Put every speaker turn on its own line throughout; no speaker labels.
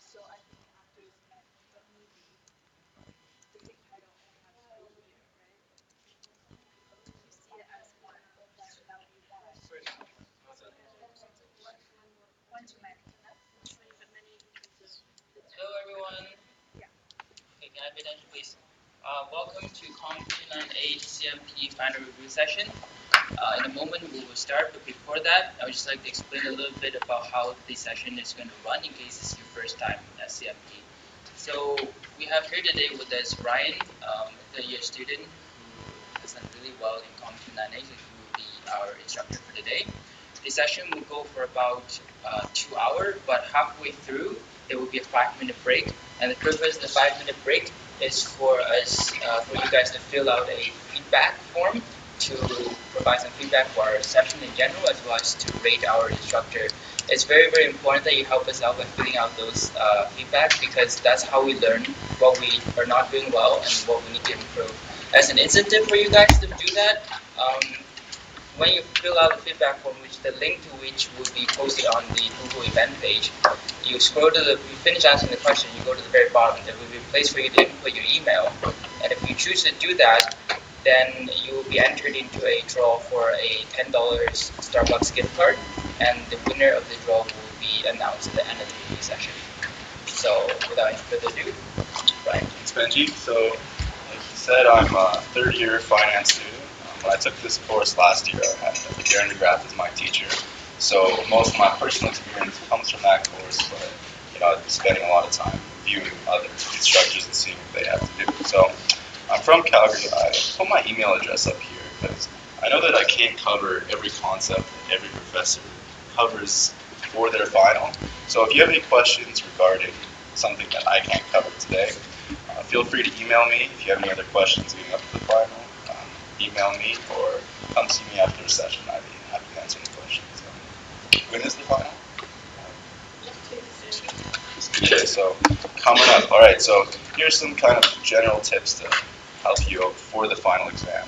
Hello everyone. Okay, can I have your attention please? Welcome to COMM 29A CMP final review session. In a moment we will start, but before that, I would just like to explain a little bit about how the session is going to run in case it's your first time at CMP. So we have here today with us Ryan, a third-year student who has done really well in COMM 29A, so he will be our instructor for today. The session will go for about 2 hours, but halfway through there will be a 5-minute break. And the purpose of the 5-minute break is for us, for you guys to fill out a feedback form to provide some feedback for our session in general, as well as to rate our instructor. It's very, very important that you help us out by filling out those feedback, because that's how we learn what we are not doing well and what we need to improve. As an incentive for you guys to do that, when you fill out the feedback form, which the link to which will be posted on the Google event page, you scroll to you finish answering the question, you go to the very bottom, there will be a place for you to input your email, and if you choose to do that, then you will be entered into a draw for a $10 Starbucks gift card, and the winner of the draw will be announced at the end of the review session. So without any further ado, Brian.
Thanks, Benji. So, like you said, I'm a third-year finance student. When I took this course last year, I had Darren DeGraff as my teacher. So most of my personal experience comes from that course, but I've been spending a lot of time viewing other instructors and seeing what they have to do. So I'm from Calgary. I put my email address up here because I know that I can't cover every concept that every professor covers for their final. So if you have any questions regarding something that I can't cover today, feel free to email me. If you have any other questions leading up to the final, email me or come see me after the session. I'd be happy to answer any questions. When is the final? Okay, so coming up. All right, so here's some kind of general tips to help you out for the final exam.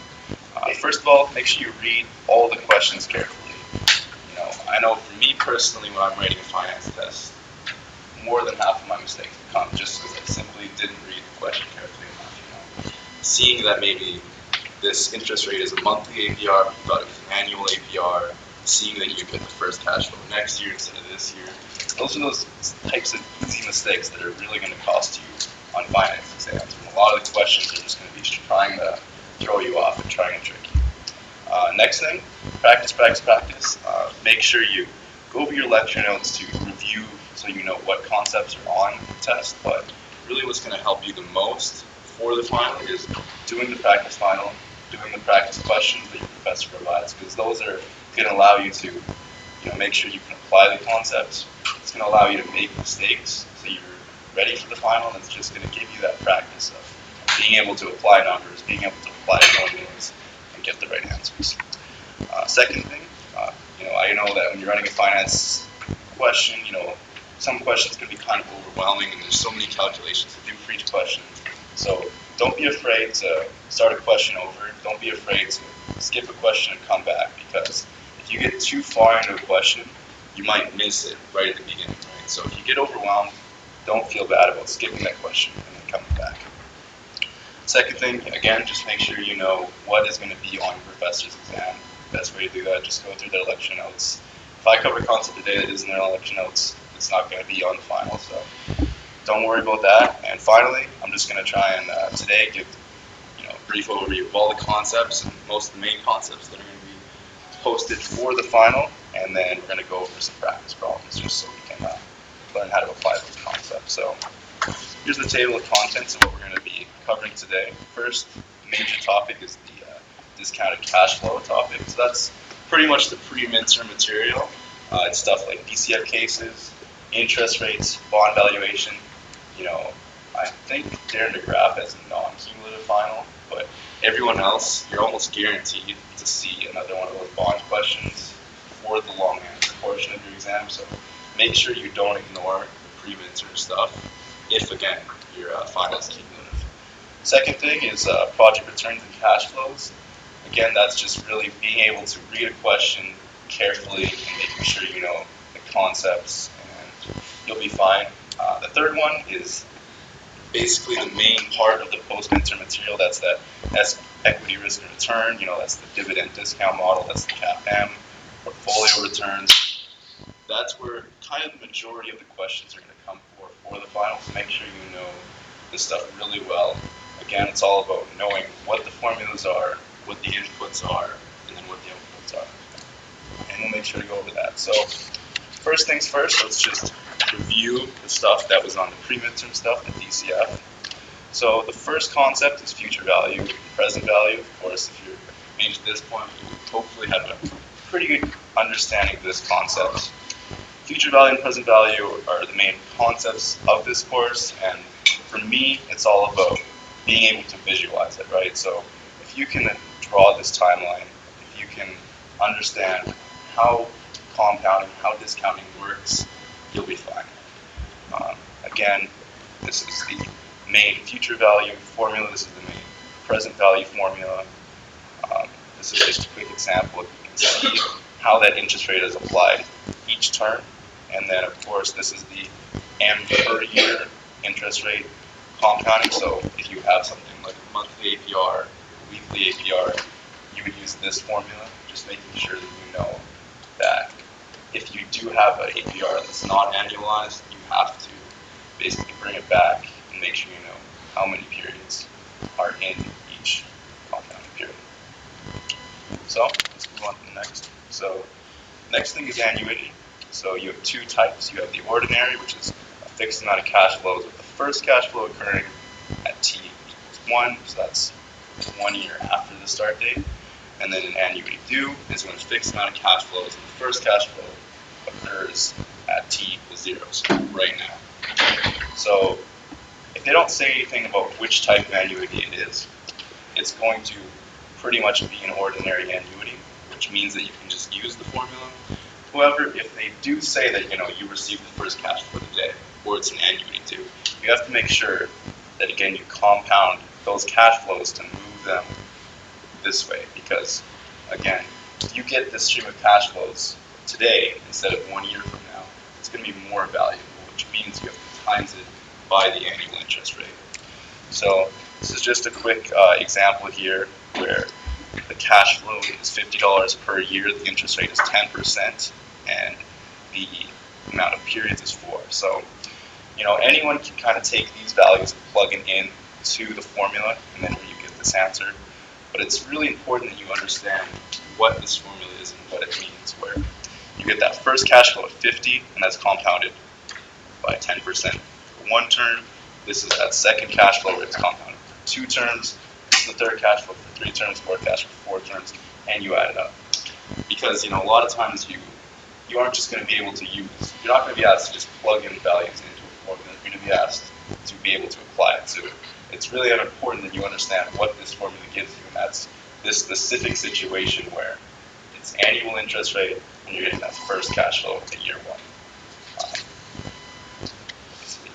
First of all, make sure you read all the questions carefully. I know for me personally, when I'm writing a finance test, more than half of my mistakes come just because I simply didn't read the question carefully enough. Seeing that maybe this interest rate is a monthly APR, but you thought it was an annual APR, seeing that you get the first cash flow next year instead of this year. Those are those types of easy mistakes that are really going to cost you on finance exams. And a lot of the questions are just going to be trying to throw you off and trying to trick you. Next thing, practice, practice, practice. Make sure you go over your lecture notes to review so you know what concepts are on the test, but really what's going to help you the most for the final is doing the practice final, doing the practice questions that your professor provides, because those are going to allow you to make sure you can apply the concepts. It's going to allow you to make mistakes so you're ready for the final, and it's just going to give you that practice of being able to apply numbers, being able to apply formulas, and get the right answers. Second thing, I know that when you're running a finance question, some questions can be kind of overwhelming, and there's so many calculations to do for each question. So don't be afraid to start a question over. Don't be afraid to skip a question and come back, because if you get too far into a question, you might miss it right at the beginning. Right? So if you get overwhelmed, don't feel bad about skipping that question and then coming back. Second thing, again, just make sure you know what is going to be on your professor's exam. Best way to do that, just go through their lecture notes. If I cover a concept today that isn't in their lecture notes, it's not going to be on the final. So don't worry about that. And finally, I'm just going to try and today give a brief overview of all the concepts and most of the main concepts that are going to be posted for the final, and then we're going to go over some practice problems just so we can learn how to apply those concepts. So here's the table of contents of what we're going to be covering today. First major topic is the discounted cash flow topic. So that's pretty much the pre-midterm material. It's stuff like DCF cases, interest rates, bond valuation. I think Darren DeGraff has a non-cumulative final, but everyone else, you're almost guaranteed to see another one of those bond questions for the long answer portion of your exam. So make sure you don't ignore the pre-midterm stuff if, again, your final is cumulative. Second thing is project returns and cash flows. Again, that's just really being able to read a question carefully and making sure you know the concepts, and you'll be fine. The third one is basically the main part of the post-midterm material. That's that equity risk and return. That's the dividend discount model. That's the CAPM, portfolio returns. That's where kind of the majority of the questions are going to come for the finals. Make sure you know this stuff really well. Again, it's all about knowing what the formulas are, what the inputs are, and then what the outputs are. And we'll make sure to go over that. So first things first, let's just review the stuff that was on the pre-midterm stuff, the DCF. So the first concept is future value, present value. Of course, if you're made to this point, you hopefully have a pretty good understanding of this concept. Future value and present value are the main concepts of this course, and for me, it's all about being able to visualize it, right? So if you can draw this timeline, if you can understand how compounding, how discounting works, you'll be fine. Again, this is the main future value formula. This is the main present value formula. This is just a quick example. You can see how that interest rate is applied each term. And then, of course, this is the M per year interest rate compounding. So if you have something like a monthly APR, weekly APR, you would use this formula, just making sure that you know that if you do have an APR that's not annualized, you have to basically bring it back and make sure you know how many periods are in each compounding period. So let's move on to the next. So next thing is annuity. So you have two types. You have the ordinary, which is a fixed amount of cash flows with the first cash flow occurring at t equals 1, so that's 1 year after the start date. And then an annuity due is when a fixed amount of cash flows and the first cash flow occurs at t equals 0, so right now. So if they don't say anything about which type of annuity it is, it's going to pretty much be an ordinary annuity, which means that you can just use the formula. However, if they do say that you received the first cash flow today, or it's an annuity due, you have to make sure that again you compound those cash flows to move them this way, because again, if you get this stream of cash flows today instead of 1 year from now, it's going to be more valuable, which means you have to times it by the annual interest rate. So this is just a quick example here where the cash flow is $50 per year, the interest rate is 10%, and the amount of periods is 4. So, anyone can kind of take these values and plug it in to the formula, and then you get this answer. But it's really important that you understand what this formula is and what it means, where you get that first cash flow at 50, and that's compounded by 10% for one term. This is that second cash flow where it's compounded for 2 terms. This is the third cash flow for 3 terms, fourth cash flow for 4 terms, and you add it up. Because, a lot of times you aren't just going to be able to use, you're not going to be asked to just plug in values into a formula. You're going to be asked to be able to apply it. So it's really important that you understand what this formula gives you, and that's this specific situation where it's annual interest rate and you're getting that first cash flow at year 1.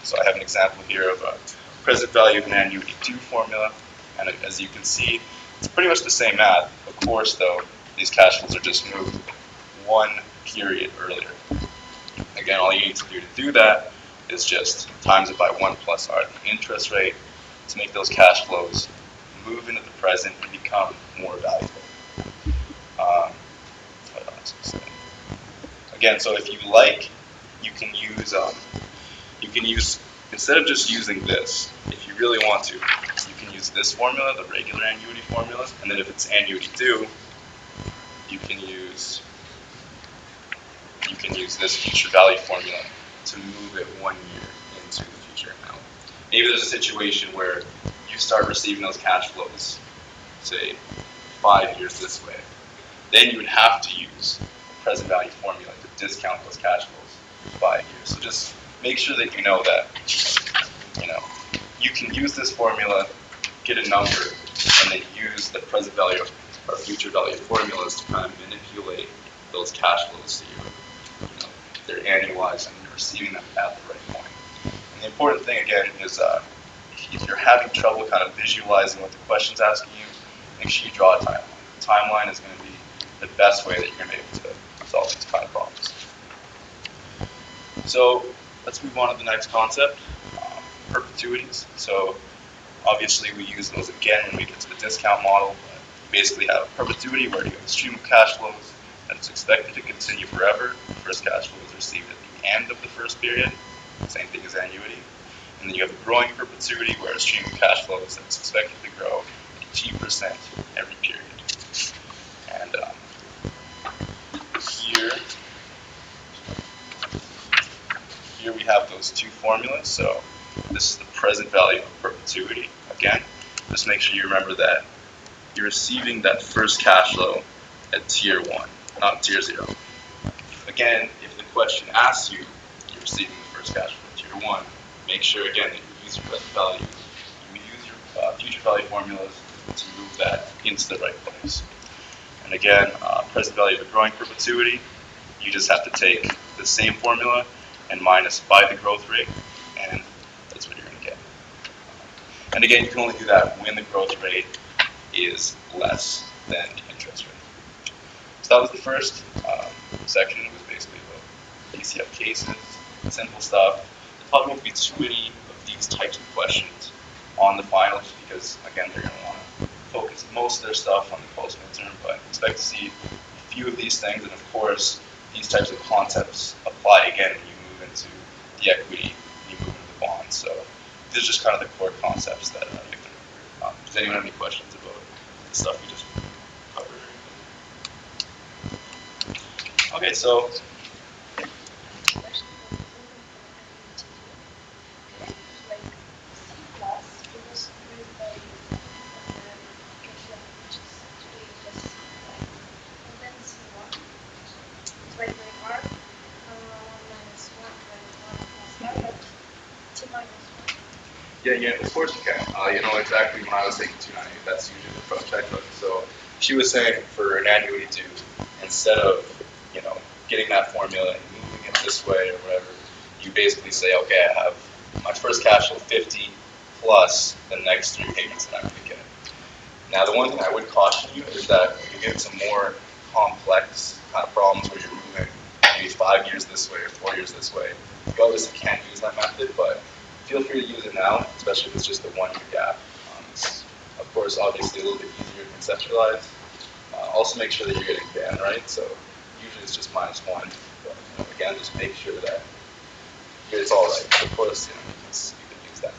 So I have an example here of a present value of an annuity due formula, and as you can see, it's pretty much the same math. Of course, though, these cash flows are just moved 1 period earlier. Again, all you need to do that is just times it by 1 plus r, the interest rate, to make those cash flows move into the present and become more valuable. Again, so if you like, you can use, instead of just using this, if you really want to, you can use this formula, the regular annuity formula, and then if it's annuity due, you can use this future value formula to move it 1 year into the future amount. Maybe there's a situation where you start receiving those cash flows, say 5 years this way. Then you would have to use the present value formula to discount those cash flows 5 years. So just make sure that you know that, you can use this formula, get a number, and then use the present value or future value formulas to kind of manipulate those cash flows so they're annualized and you're receiving them at the right point. And the important thing, again, is if you're having trouble kind of visualizing what the question's asking you, make sure you draw a timeline. The timeline is going to be the best way that you're going to be able to solve these kind of problems. So let's move on to the next concept, perpetuities. So obviously we use those again when we get to the discount model. You basically have perpetuity where you have a stream of cash flows that is expected to continue forever. The first cash flow is received at the end of the first period, same thing as annuity. And then you have a growing perpetuity where a stream of cash flows that's expected to grow at T% every period. And here we have those two formulas. So this is the present value of perpetuity. Again, just make sure you remember that you're receiving that first cash flow at tier 1, not tier 0. Again, if the question asks you, you're receiving the first cash flow at tier 1, make sure again that you use your present value, you use your future value formulas to move that into the right place. And again, present value of a growing perpetuity, you just have to take the same formula and minus by the growth rate, and that's what you're going to get. And again, you can only do that when the growth rate is less than the interest rate. So that was the first section. It was basically about DCF cases, simple stuff. There probably won't be too many of these types of questions on the finals because, again, they're going to want to focus most of their stuff on the post-midterm, but expect to see a few of these things, and of course, these types of concepts apply again when you move into the equity, when you move into the bonds. So these are just kind of the core concepts that you have to remember. Does anyone have any questions about the stuff we just covered? Okay, so yeah, of course you can. You know exactly when I was taking 298, that's usually the approach I took. So she was saying for an annuity due, instead of, you know, getting that formula and moving it this way or whatever, you basically say, okay, I have my first cash flow 50 plus the next 3 payments that I'm going to get. Now, the one thing I would caution you is that when you get some more complex kind of problems where you're moving maybe 5 years this way or 4 years this way, you obviously can't use that method, but feel free to use it now, especially if it's just a 1 year gap. It's, of course, obviously a little bit easier to conceptualize. Also make sure that you're getting Dan right, so usually it's just -1, but you know, again, just make sure that it's all right. Of course, you know, you can use that.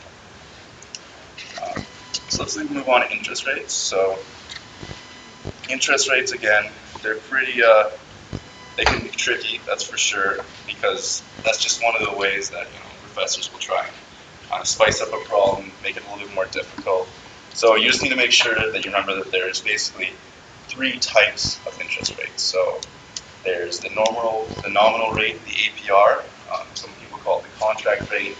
So let's move on to interest rates. So interest rates, again, they're pretty, they can be tricky, that's for sure, because that's just one of the ways that, you know, professors will try and kind of spice up a problem, make it a little bit more difficult. So you just need to make sure that you remember that there's basically 3 types of interest rates. So there's the nominal rate, the APR, some people call it the contract rate,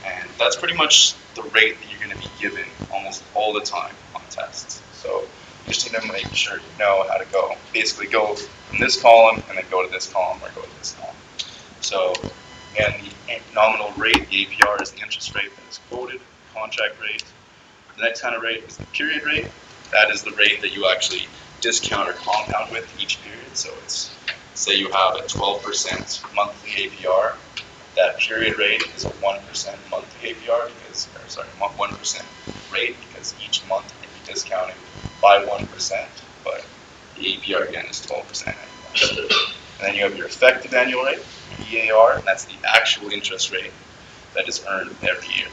and that's pretty much the rate that you're going to be given almost all the time on tests. So you just need to make sure you know how to go. Basically go from this column and then go to this column or go to this column. So again, the nominal rate, the APR, is the interest rate that is quoted, contract rate. The next kind of rate is the period rate. That is the rate that you actually discount or compound with each period. So it's, say you have a 12% monthly APR. That period rate is a 1% monthly APR because, or sorry, 1% rate because each month you're going to be discounting by 1%, but the APR again is 12% annual. And then you have your effective annual rate, EAR, and that's the actual interest rate that is earned every year.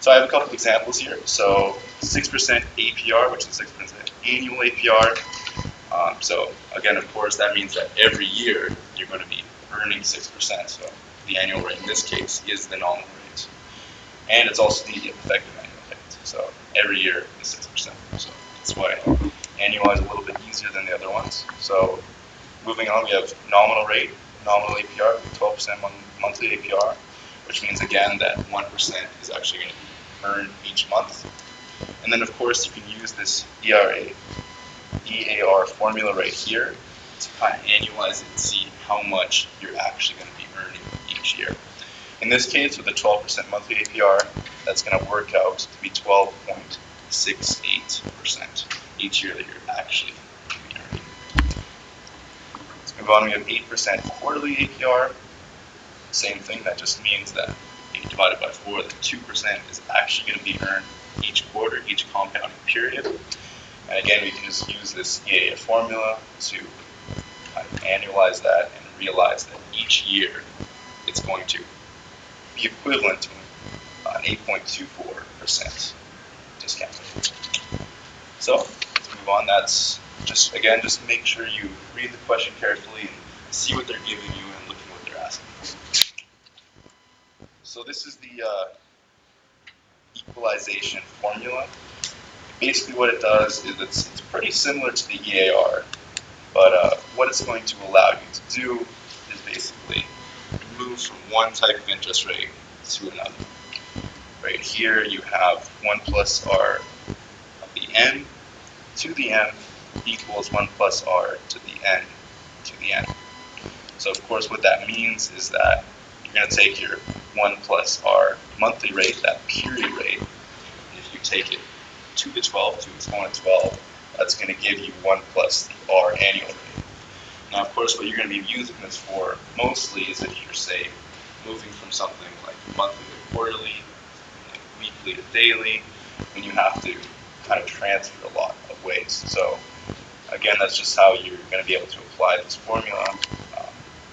So I have a couple examples here. So 6% APR, which is 6% annual APR. So again, of course, that means that every year you're going to be earning 6%. So the annual rate in this case is the nominal rate. And it's also the effective annual rate. So every year is 6%. So that's why annual is a little bit easier than the other ones. So moving on, we have nominal rate, nominal APR, 12% monthly APR, which means again that 1% is actually going to be earned each month. And then of course you can use this EAR formula right here to kind of annualize it and see how much you're actually going to be earning each year. In this case, with a 12% monthly APR, that's going to work out to be 12.68% each year that you're actually going to be earning. Let's move on. We have 8% quarterly APR. Same thing, that just means that when you divide it by 4, the 2% is actually going to be earned each quarter, each compounding period. And again, we can just use this EAA formula to kind of annualize that and realize that each year it's going to be equivalent to an 8.24% discount rate. So let's move on. That's just make sure you read the question carefully and see what they're giving you and look at what they're asking. So this is the equalization formula. Basically what it does is it's pretty similar to the EAR, but what it's going to allow you to do is basically move from one type of interest rate to another. Right here you have 1 plus r of the n to the n equals 1 plus r to the n to the n. So of course what that means is that you're going to take your 1 plus r monthly rate, that period rate, and if you take it to the 12, to exponent 12, that's going to give you 1 plus the r annual rate. Now of course what you're going to be using this for mostly is if you're, say, moving from something like monthly to quarterly, like weekly to daily, when you have to kind of transfer a lot of ways. So again, that's just how you're going to be able to apply this formula,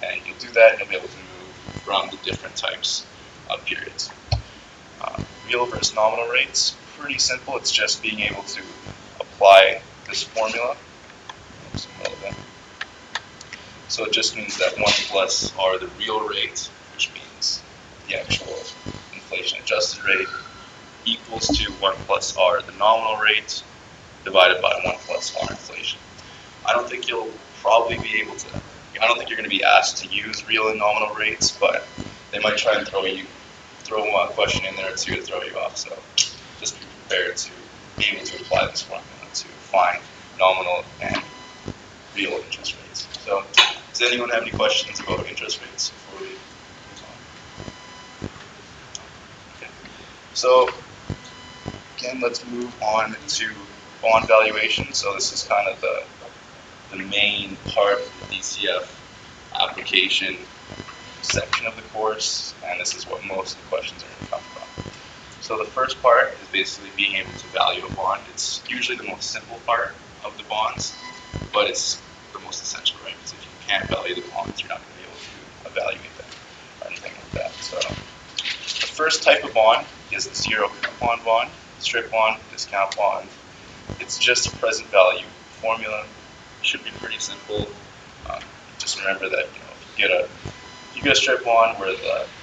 and you'll do that and you'll be able to move from the different types of periods. Real versus nominal rates, pretty simple. It's just being able to apply this formula. So it just means that 1 plus r, the real rate, which means the actual inflation adjusted rate, equals to 1 plus r, the nominal rate, divided by 1 plus r inflation. I don't think you'll probably be able to, I don't think you're going to be asked to use real and nominal rates, but they might try and throw a question in there too to throw you off. So just be prepared to be able to apply this formula to find nominal and real interest rates. So does anyone have any questions about interest rates before we move on? Okay. So again, let's move on to bond valuation. So this is kind of the main part of the DCF application section of the course, and this is what most of the questions are going to come from. So the first part is basically being able to value a bond. It's usually the most simple part of the bonds, but it's the most essential, right? Because if you can't value the bonds, you're not going to be able to evaluate them or anything like that. So the first type of bond is the zero coupon bond, strip bond, discount bond. It's just a present value formula. It should be pretty simple. Just remember that if you get a strip bond where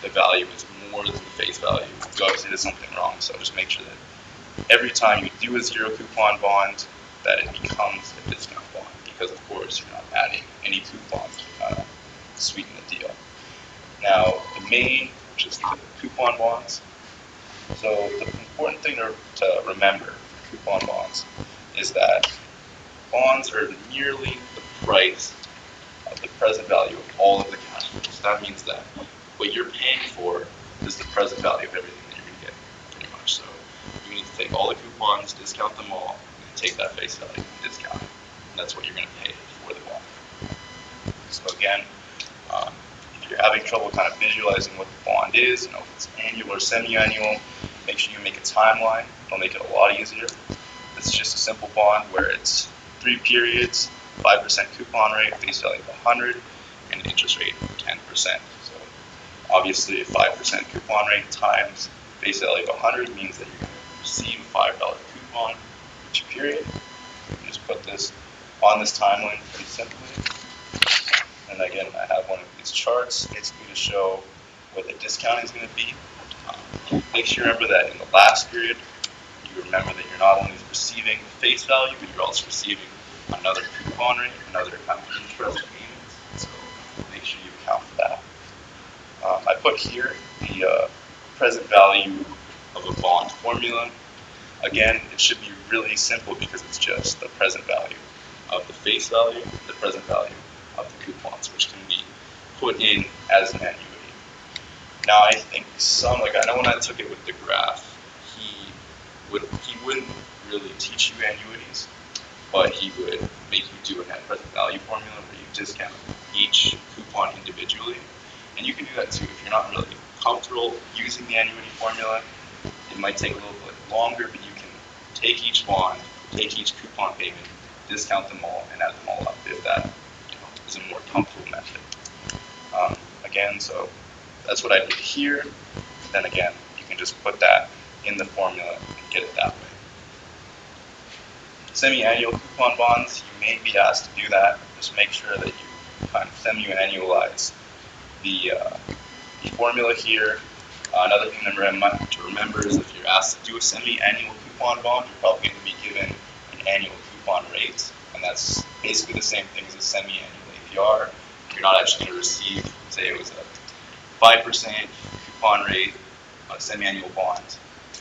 the value is more than the face value, you obviously did something wrong. So just make sure that every time you do a zero coupon bond, that it becomes a discount bond, because of course you're not adding any coupons to sweeten the deal. Now the main, which is the coupon bonds. So the important thing to remember for coupon bonds is that bonds are merely the price of the present value of all of the cash flows. That means that what you're paying for is the present value of everything that you're going to get, pretty much. So you need to take all the coupons, discount them all, and take that face value and discount it. And that's what you're going to pay for the bond. So again, if you're having trouble kind of visualizing what the bond is, if it's annual or semi-annual, make sure you make a timeline. It'll make it a lot easier. This is just a simple bond where it's 3 periods, 5% coupon rate, face value of 100, and an interest rate of 10%. So obviously a 5% coupon rate times face value of 100 means that you're going to receive a $5 coupon each period. You just put this on this timeline pretty simply. And again, I have one of these charts basically to show what the discount is going to be. Make sure you remember that in the last period, you remember that you're not only receiving face value, but you're also receiving another coupon rate, another kind of interest payment. So make sure you account for that. I put here the present value of a bond formula. Again, it should be really simple because it's just the present value of the face value, the present value of the coupons, which can be put in as an annuity. Now I think I know when I took it with the graph, he wouldn't really teach you annuities, but he would make you do a net present value formula where you discount each coupon individually. And you can do that too. If you're not really comfortable using the annuity formula, it might take a little bit longer, but you can take each bond, take each coupon payment, discount them all, and add them all up if that is a more comfortable method. Again, so that's what I did here. Then again, you can just put that in the formula and get it that way. Semi-annual coupon bonds, you may be asked to do that. Just make sure that you kind of semi-annualize the formula here. Another thing to remember is if you're asked to do a semi-annual coupon bond, you're probably going to be given an annual coupon rate, and that's basically the same thing as a semi-annual APR. You're not actually going to receive, say it was a 5% coupon rate on a semi-annual bond.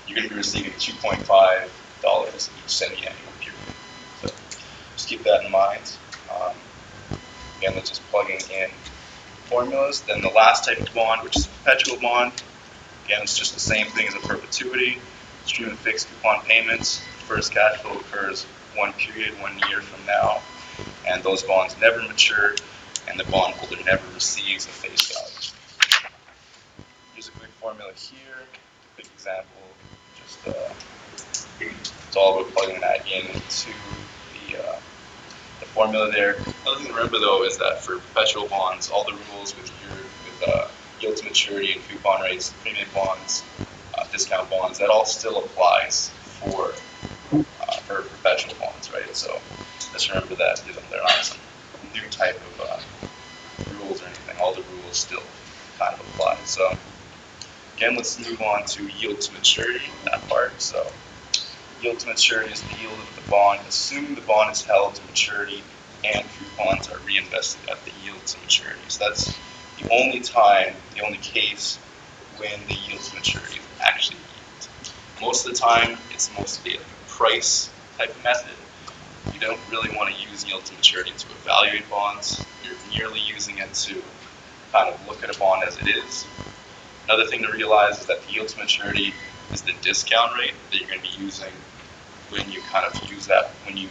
You're going to be receiving $2.5 each semi-annual period. So just keep that in mind. Again, that's just plugging in formulas. Then the last type of bond, which is a perpetual bond. Again, it's just the same thing as a perpetuity. Stream of fixed coupon payments. First cash flow occurs 1 year from now, and those bonds never mature, and the bondholder never receives a face value. Here's a quick formula here, a quick example. It's all about plugging that into the formula there. Another thing to remember though is that for perpetual bonds, all the rules with yield to maturity and coupon rates, premium bonds, discount bonds, that all still applies for perpetual bonds, right? So just remember that there are not some new type of rules or anything. All the rules still kind of apply. So again, let's move on to yield to maturity, that part. So yield to maturity is the yield of the bond, assuming the bond is held to maturity and coupons are reinvested at the yield to maturity. So that's the only time, the only case when the yield to maturity is actually yield. Most of the time, it's mostly a price type of method. You don't really want to use yield to maturity to evaluate bonds. You're merely using it to kind of look at a bond as it is. Another thing to realize is that the yield to maturity is the discount rate that you're going to be using when you kind of use that, when you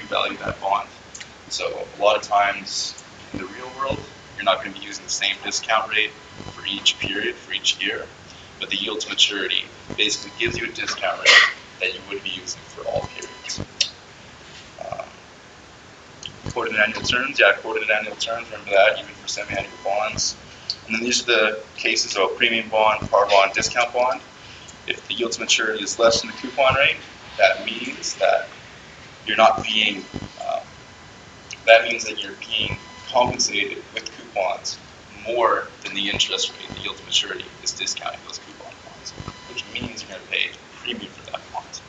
value that bond. So a lot of times in the real world, you're not going to be using the same discount rate for each period, for each year, but the yield to maturity basically gives you a discount rate that you would be using for all periods. Quoted in annual terms, quoted in annual terms, remember that, even for semi-annual bonds. And then these are the cases of a premium bond, par bond, discount bond. If the yield to maturity is less than the coupon rate, that means that you're not being, compensated with coupons more than the interest rate. The yield to maturity is discounting those coupon bonds, which means you're going to pay a premium for that bond.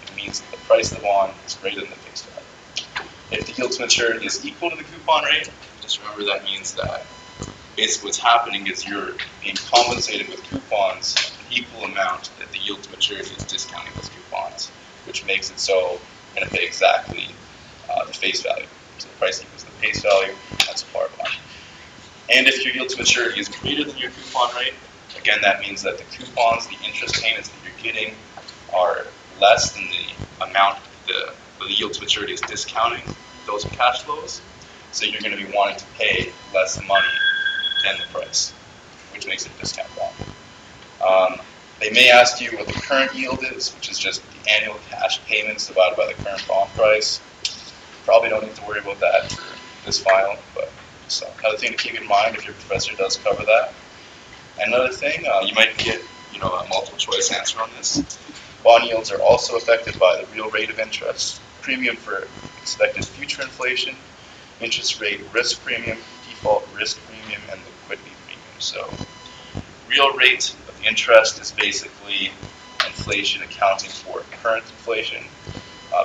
It means that the price of the bond is greater than the face value. If the yield to maturity is equal to the coupon rate, just remember that means that basically what's happening is you're being compensated with coupons an equal amount that the yield to maturity is discounting those coupons, which makes it so you're going to pay exactly the face value. So the price equals the face value, that's a par bond. And if your yield to maturity is greater than your coupon rate, again, that means that the coupons, the interest payments that you're getting are less than the amount the yield to maturity is discounting those cash flows. So you're going to be wanting to pay less money than the price, which makes it a discount bond. They may ask you what the current yield is, which is just the annual cash payments divided by the current bond price. Probably don't need to worry about that for this final, but so another thing to keep in mind if your professor does cover that. Another thing, you might get a multiple choice answer on this. Bond yields are also affected by the real rate of interest, premium for expected future inflation, interest rate risk premium, default risk premium, and liquidity premium. So real rate of interest is basically inflation accounting for current inflation.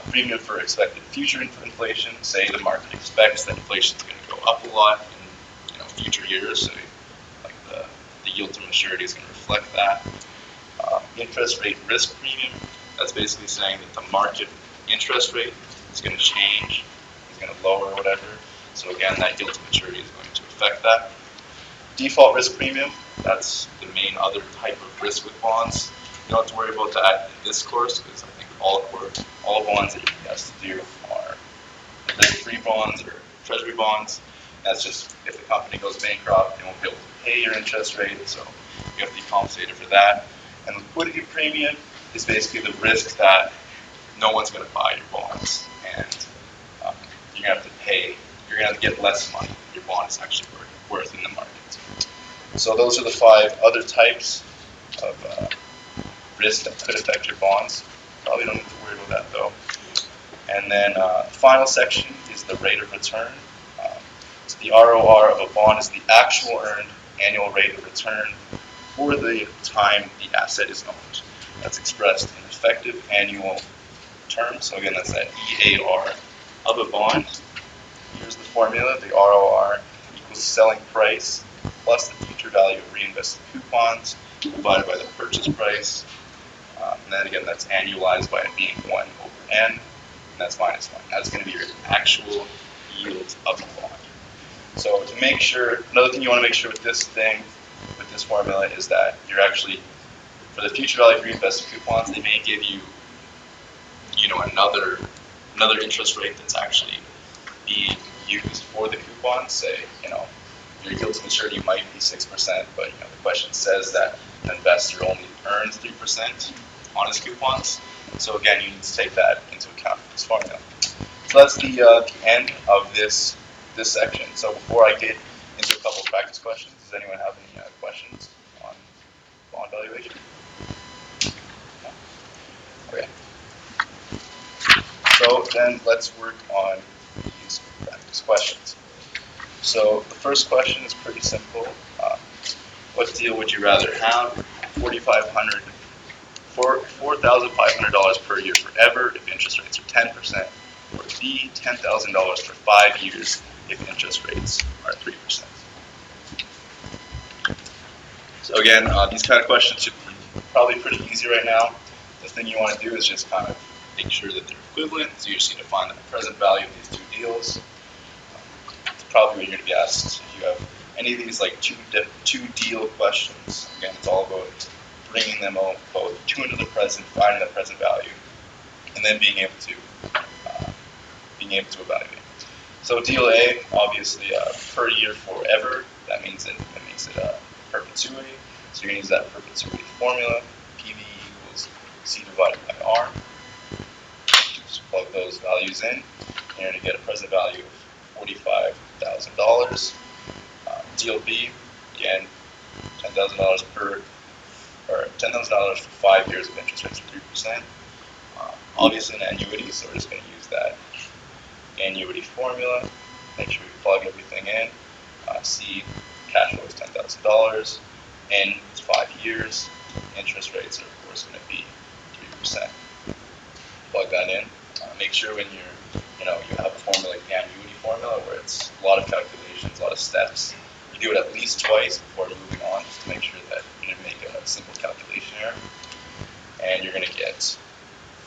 Premium for expected future inflation, say the market expects that inflation is going to go up a lot in future years, so like the yield to maturity is going to reflect that. Interest rate risk premium, that's basically saying that the market interest rate is going to change, is going to lower or whatever. So again, that yield to maturity is going to affect that. Default risk premium, that's the main other type of risk with bonds. You don't have to worry about that in this course because I think all bonds that you have to do are risk-free bonds or treasury bonds. That's just if the company goes bankrupt, they won't be able to pay your interest rate, so you have to be compensated for that. And liquidity premium is basically the risk that no one's going to buy your bonds, and you're going to have to pay. You're going to get less money than your bond is actually worth in the market. So those are the 5 other types of risk that could affect your bonds. Probably don't need to worry about that though. And then the final section is the rate of return. So the ROR of a bond is the actual earned annual rate of return for the time the asset is owned. That's expressed in effective annual terms. So again, that's that EAR of a bond. Here's the formula. The ROR equals selling price plus the future value of reinvested coupons divided by the purchase price. And then again, that's annualized by it being 1 over n, and that's minus 1. That's going to be your actual yield of the bond. So to make sure, another thing you want to make sure with this formula is that you're actually, for the future value of reinvested coupons, they may give you, another interest rate that's actually being used for the coupons. Say, your yield to maturity might be 6%, but the question says that an investor only earns 3% on his coupons. So again, you need to take that into account for this formula. So that's the end of this section. So before I get into a couple of practice questions, does anyone have any questions on bond valuation? No? Okay. So then let's work on these practice questions. So the first question is pretty simple. What deal would you rather have? $4,500 per year forever if interest rates are 10%, or B, $10,000 for 5 years if interest rates are 3%. So again, these kind of questions should be probably pretty easy right now. The thing you want to do is just kind of make sure that they're equivalent. So you just need to find the present value of these 2 deals. It's probably what you're going to be asked if you have any of these like two deal questions. Again, it's all about bringing them all both two into the present, finding the present value, and then being able to evaluate. So deal A, obviously per year forever. That makes it perpetuity. So you're going to use that perpetuity formula. PV equals C divided by R. Just plug those values in, and you're going to get a present value of $45,000. Deal B, again, $10,000 $10,000 for 5 years of interest rates of 3%. Obviously an annuity, so we're just going to use that annuity formula. Make sure we plug everything in. C, cash flow is $10,000. N is 5 years. Interest rates are of course going to be 3%. Plug that in. Make sure when you have a formula like the annuity formula where it's a lot of calculations, a lot of steps. You do it at least twice before moving on, just to make sure that you didn't make a simple calculation error. And you're going to get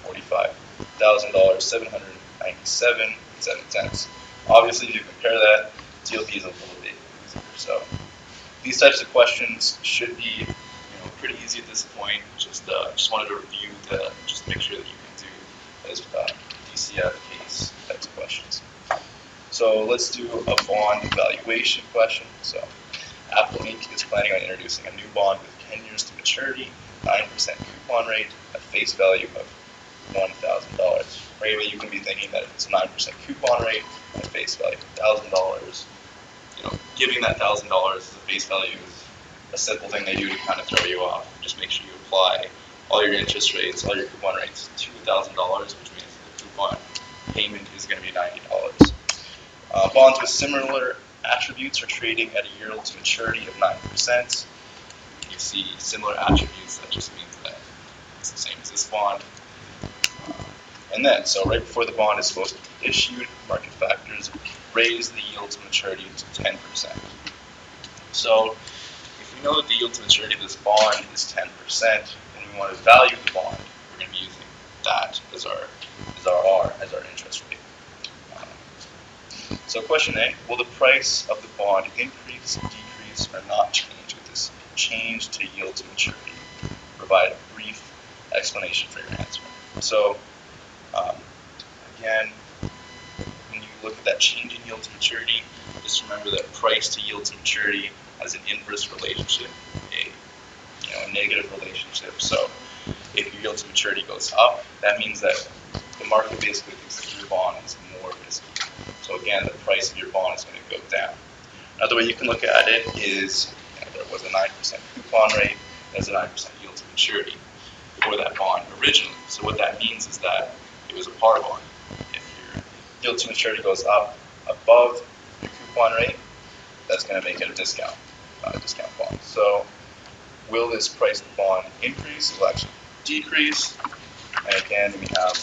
$45,797.07. Obviously, if you compare that, deal B is a little bit easier. So these types of questions should be pretty easy at this point. Just wanted to review just to make sure that you can do those DCF case types of questions. So let's do a bond evaluation question. So Apple Inc. is planning on introducing a new bond with 10 years to maturity, 9% coupon rate, a face value of $1,000. Right away, you can be thinking that it's a 9% coupon rate, and a face value of $1,000. Giving that $1,000 as a face value is a simple thing they do to kind of throw you off. Just make sure you apply all your interest rates, all your coupon rates to $1,000, which means the coupon payment is going to be $90. Bonds with similar attributes are trading at a yield to maturity of 9%. You see similar attributes, that just means that it's the same as this bond. And then, so right before the bond is supposed to be issued, market factors raise the yield to maturity to 10%. So if we know that the yield to maturity of this bond is 10%, and we want to value the bond, we're going to be using that as our R, as our interest rate. So question A, will the price of the bond increase, decrease, or not change with this change to yield to maturity? Provide a brief explanation for your answer. So again, when you look at that change in yield to maturity, the just remember that price to yield to maturity has an inverse relationship, a negative relationship. So if your yield to maturity goes up, that means that the market basically thinks that your bond is more risky. So again, the price of your bond is going to go down. Another way you can look at it is there was a 9% coupon rate, there's a 9% yield to maturity for that bond originally. So what that means is that it was a par bond. If your yield to maturity goes up above your coupon rate, that's going to make it a discount bond. So will this price of the bond increase? It will actually decrease. And again, we have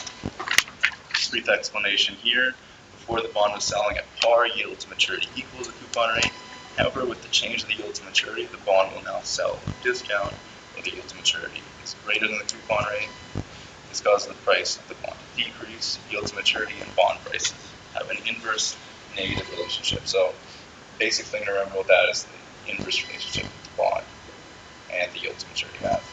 this brief explanation here. Before the bond was selling at par, yield to maturity equals the coupon rate. However, with the change of the yield to maturity, the bond will now sell at a discount where the yield to maturity is greater than the coupon rate. This causes the price of the bond to decrease. Yield to maturity and bond prices have an inverse negative relationship. So basic thing to remember with that is the inverse relationship with the bond and the yield to maturity have.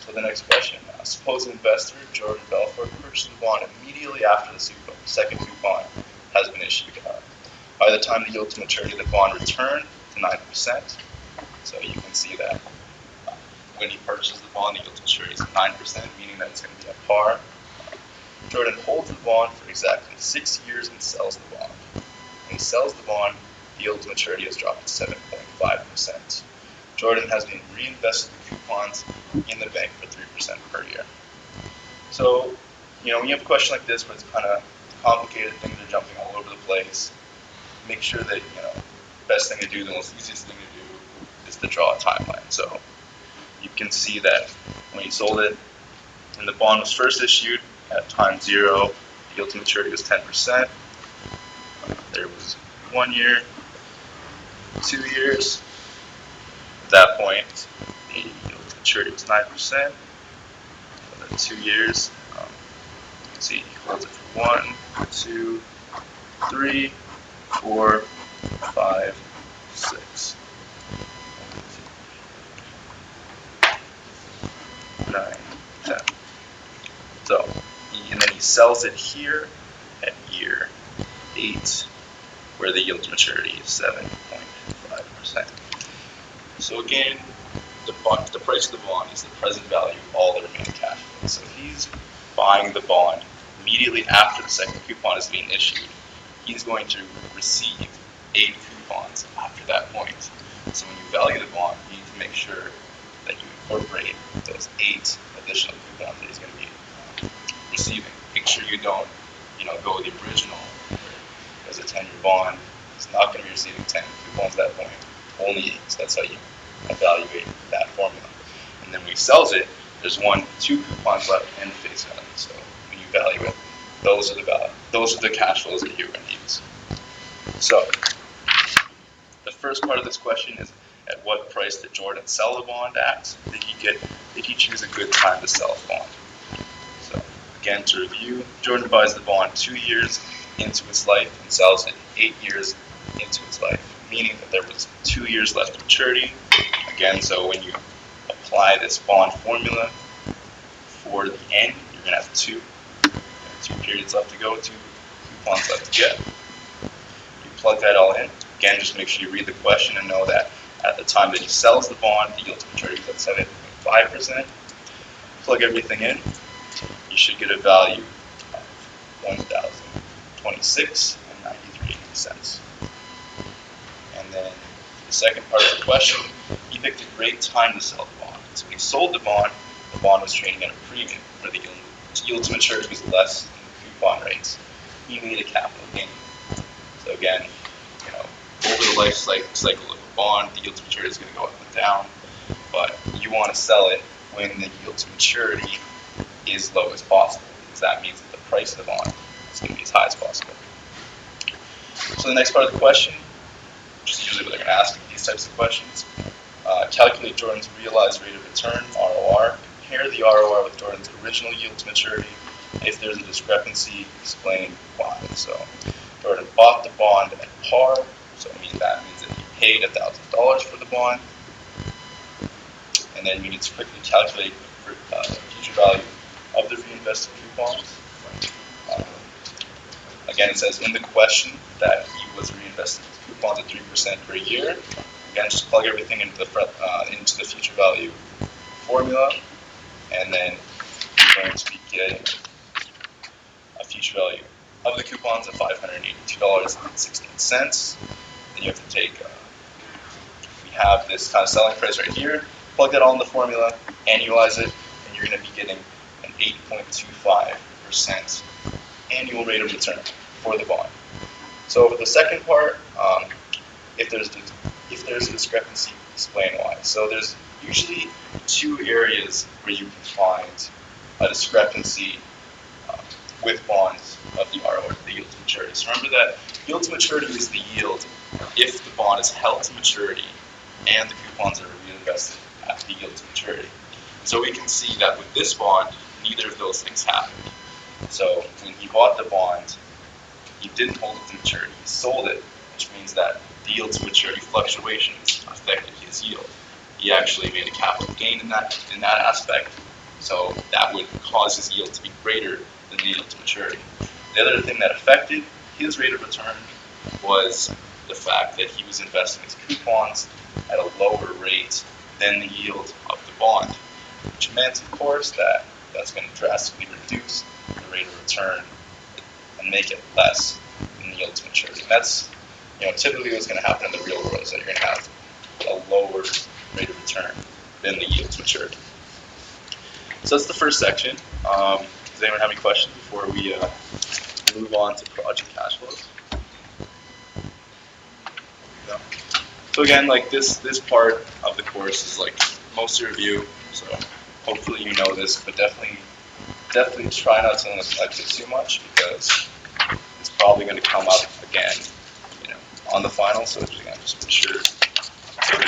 So the next question, suppose an investor, Jordan Belfort, purchased the bond immediately after the second coupon has been issued. By the time the yield to maturity of the bond returned to 9%, so you can see that when he purchased the bond, the yield to maturity is 9%, meaning that it's going to be a par. Jordan holds the bond for exactly 6 years and sells the bond. When he sells the bond, the yield to maturity has dropped to 7.5%. Jordan has been reinvested the coupons in the bank for 3% per year. So, when you have a question like this where it's kind of complicated, things are jumping all over the place, make sure that, the best thing to do, the most easiest thing to do is to draw a timeline. So you can see that when he sold it, when the bond was first issued at time 0, the yield to maturity was 10%. There was 1 year, 2 years. At that point, the yield to maturity was 9%. Another 2 years. You can see he holds it for 1, 2, 3, 4, 5, 6, 9, 10. So, and then he sells it here at year 8, where the yield to maturity is 7.5%. So again, the price of the bond is the present value of all the remaining cash flows. So he's buying the bond immediately after the second coupon is being issued. He's going to receive 8 coupons after that point. So when you value the bond, you need to make sure that you incorporate those 8 additional coupons that he's going to be receiving. Make sure you don't, go with the original, because a 10-year bond is not going to be receiving 10 coupons at that point, only 8. So that's how you evaluate that formula. And then when he sells it, there's 1, 2 coupons left in face value. So when you value it, those are the cash flows that you're going to use. So the first part of this question is, at what price did Jordan sell the bond at? Did he choose a good time to sell the bond? So again, to review, Jordan buys the bond 2 years into its life and sells it 8 years into its life, meaning that there was 2 years left to maturity. Again, so when you apply this bond formula for the end, you're going to have 2 periods left to go, 2 coupons left to get. You plug that all in. Again, just make sure you read the question and know that at the time that he sells the bond, the yield to maturity is at 7.5%. Plug everything in. You should get a value of $1,026.93. And then the second part of the question, he picked a great time to sell the bond. So when he sold the bond was trading at a premium where the yield to maturity was less than the coupon rates. He made a capital gain. So again, over the life cycle of a bond, the yield to maturity is going to go up and down, but you want to sell it when the yield to maturity is low as possible, because that means that the price of the bond is going to be as high as possible. So the next part of the question, which is usually what they're going to ask in these types of questions, calculate Jordan's realized rate of return, ROR. Compare the ROR with Jordan's original yield to maturity. If there's a discrepancy, explain why. So Jordan bought the bond at par, so that means that he paid $1,000 for the bond. And then you need to quickly calculate the future value of the reinvested coupons. Again, it says in the question that he was reinvesting his coupons at 3% per year. Again, just plug everything into the future value formula, and then you're going to be getting a future value of the coupons of $582.16. Then you have to take, we have this kind of selling price right here, plug that all in the formula, annualize it, and you're going to be getting an 8.25% annual rate of return for the bond. So for the second part, if there's a discrepancy, explain why. So there's usually two areas where you can find a discrepancy with bonds of the RO, the yield to maturity. So remember that yield to maturity is the yield if the bond is held to maturity and the coupons are reinvested at the yield to maturity. So we can see that with this bond, neither of those things happened. So when he bought the bond, he didn't hold it to maturity, he sold it, which means that the yield to maturity fluctuations affected his yield. He actually made a capital gain in that aspect, so that would cause his yield to be greater than the yield to maturity. The other thing that affected his rate of return was the fact that he was investing his coupons at a lower rate than the yield of the bond, which meant, of course, that that's going to drastically reduce the rate of return and make it less than the yield to maturity. And that's, typically what's going to happen in the real world is that you're going to have a lower rate of return than the yield to maturity. So that's the first section. Does anyone have any questions before we move on to project cash flows? No? So again, like this part of the course is like mostly review, so hopefully you know this, but definitely try not to neglect it too much because it's probably going to come up again, on the final. So again, just make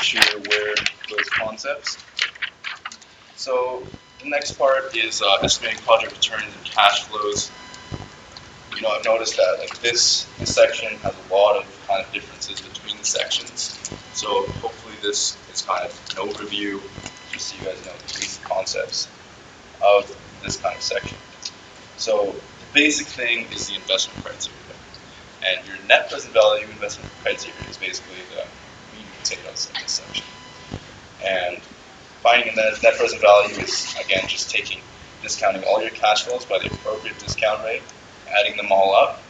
sure you're aware of those concepts. So the next part is estimating project returns and cash flows. I've noticed that like this section has a lot of kind of differences between the sections. So hopefully this is kind of an overview, just so you guys know the basic concepts of this kind of section. So the basic thing is the investment criteria. And your net present value investment criteria is basically the meat and potatoes of this section. And finding the net present value is, again, just discounting all your cash flows by the appropriate discount rate, adding them all up.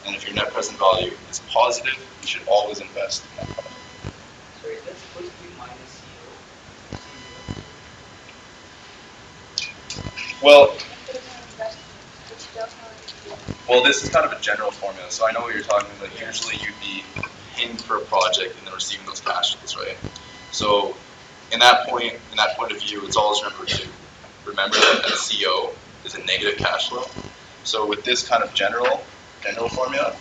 And if your net present value is positive, you should always invest in that project.
Sorry, that's supposed to be minus
Well, this is kind of a general formula, so I know what you're talking about. Like, usually you'd be paying for a project and then receiving those cash flows, right? So in that point of view, it's always remember that CO is a negative cash flow. So with this kind of general formula,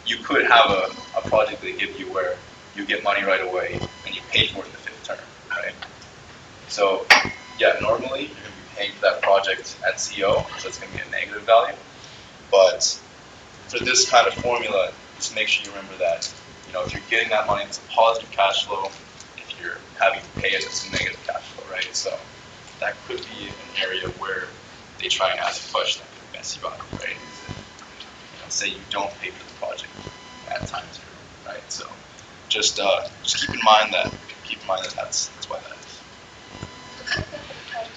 you could have a project they give you where you get money right away and you pay for it in the fifth term, right? So yeah, normally you're going to be paying for that project at CO, so it's going to be a negative value. But for this kind of formula, just make sure you remember that, if you're getting that money, it's a positive cash flow. If you're having to pay it, it's a negative cash flow, right? So that could be an area where they try and ask a question that could mess you up, right? Say you don't pay for the project at time zero, right? So just keep in mind that that's why that is.
So if the price is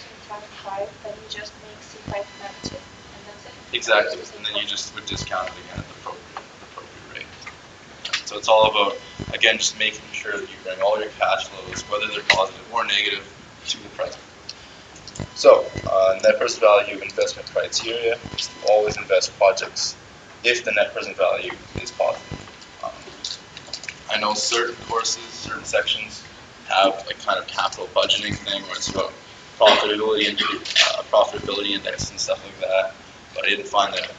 5, then you just make C5 negative, and that's it?
Exactly, and then you just would discount it again at the appropriate rate. So it's all about, again, just making sure that you bring all your cash flows, whether they're positive or negative, to the present. So net present value investment criteria is to always invest projects if the net present value is positive. I know certain courses, certain sections have a kind of capital budgeting thing where it's about profitability index and stuff like that, but I didn't find that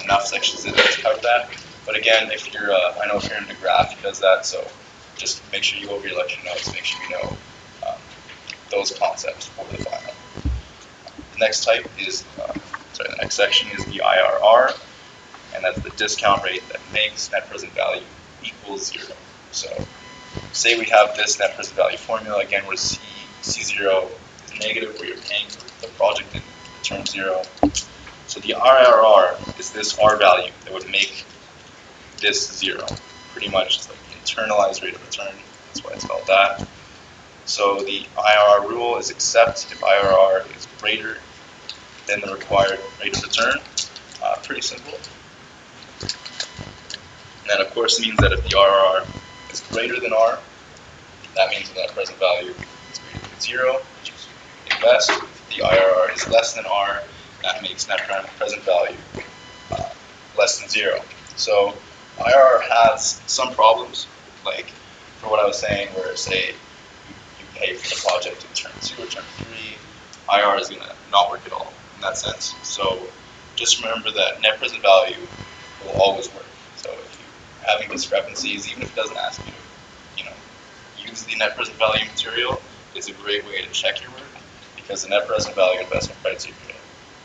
enough sections in there to cover that. But again, if you're, I know if you're into graph, he does that, so just make sure you go over your lecture notes, make sure you know those concepts for the final. The next type is, the next section is the IRR, and that's the discount rate that makes net present value equal 0. So say we have this net present value formula, again, where C0 is negative, where you're paying for the project in return 0. So the IRR is this R value that would make this 0. Pretty much it's like the internalized rate of return. That's why it's called that. So the IRR rule is except if IRR is greater than the required rate of return. Pretty simple. And that of course means that if the IRR is greater than R, that means the net present value is greater than 0, which is invest. If the IRR is less than R, that makes net present value less than 0. So IRR has some problems, like for what I was saying, where say you pay for the project in term 2 or term 3, IRR is going to not work at all in that sense. So just remember that net present value will always work. So if you're having discrepancies, even if it doesn't ask you to, use the net present value material, is a great way to check your work, because the net present value investment criteria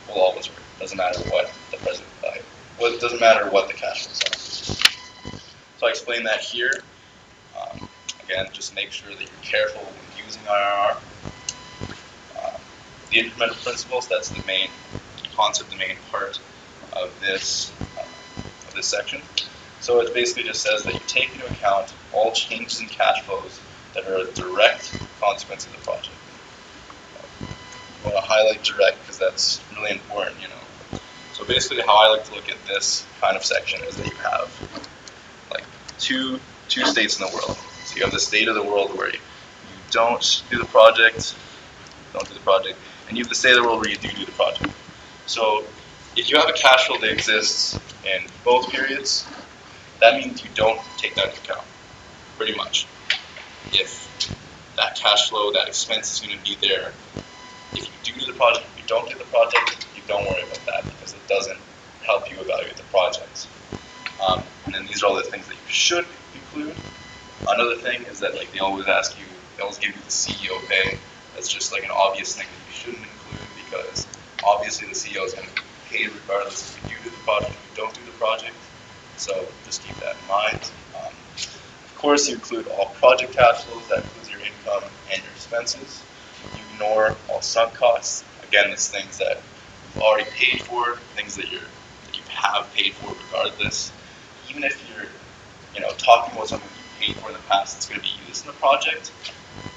will always work. It doesn't matter what the present value. Well, it doesn't matter what the cash flows are. So I explained that here. Again, just make sure that you're careful when using IRR. The incremental principles, that's the main concept, the main part of this section. So it basically just says that you take into account all changes in cash flows that are a direct consequence of the project. I want to highlight direct because that's really important, So basically how I like to look at this kind of section is that you have like two states in the world. So you have the state of the world where you don't do the project, and you have the state of the world where you do the project. So if you have a cash flow that exists in both periods, that means you don't take that into account, pretty much. If that cash flow, that expense is going to be there, if you do the project, if you don't do the project, you don't worry about that because it doesn't help you evaluate the project. And then these are all the things that you should include. Another thing is that they always give you the CEO pay. That's just like an obvious thing that you shouldn't include because obviously the CEO is going to be paid regardless if you do the project or you don't do the project. So just keep that in mind. Of course, you include all project cash flows. That includes your income and your expenses. You ignore all sunk costs. Again, it's things that you've already paid for, things that you have paid for regardless. Even if you're talking about something you paid for in the past that's going to be used in the project,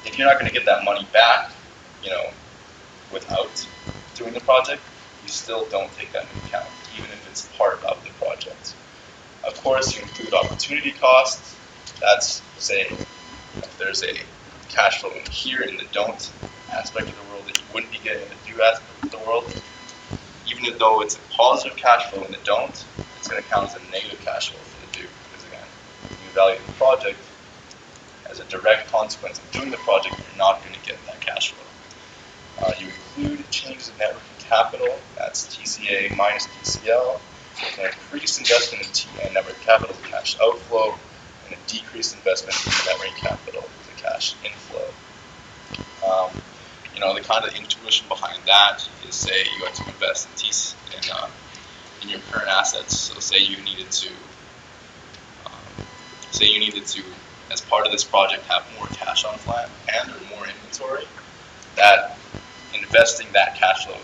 if you're not going to get that money back, without doing the project, you still don't take that into account, even if it's part of the project. Of course, you include opportunity costs. That's, say, if there's a cash flow in here in the don't aspect of the world that you wouldn't be getting in the do aspect of the world, even though it's a positive cash flow in the don't, it's going to count as a negative cash flow for the do, because again, when you evaluate the project, as a direct consequence of doing the project, you're not going to get that cash flow. You include changes in net working capital, that's TCA minus DCL, an increased investment in net working capital is a cash outflow, and a decreased investment in net working capital is a cash inflow. The kind of intuition behind that is, say you had to invest in your current assets. So say you needed to, as part of this project, have more cash on hand or more inventory. That investing that cash flow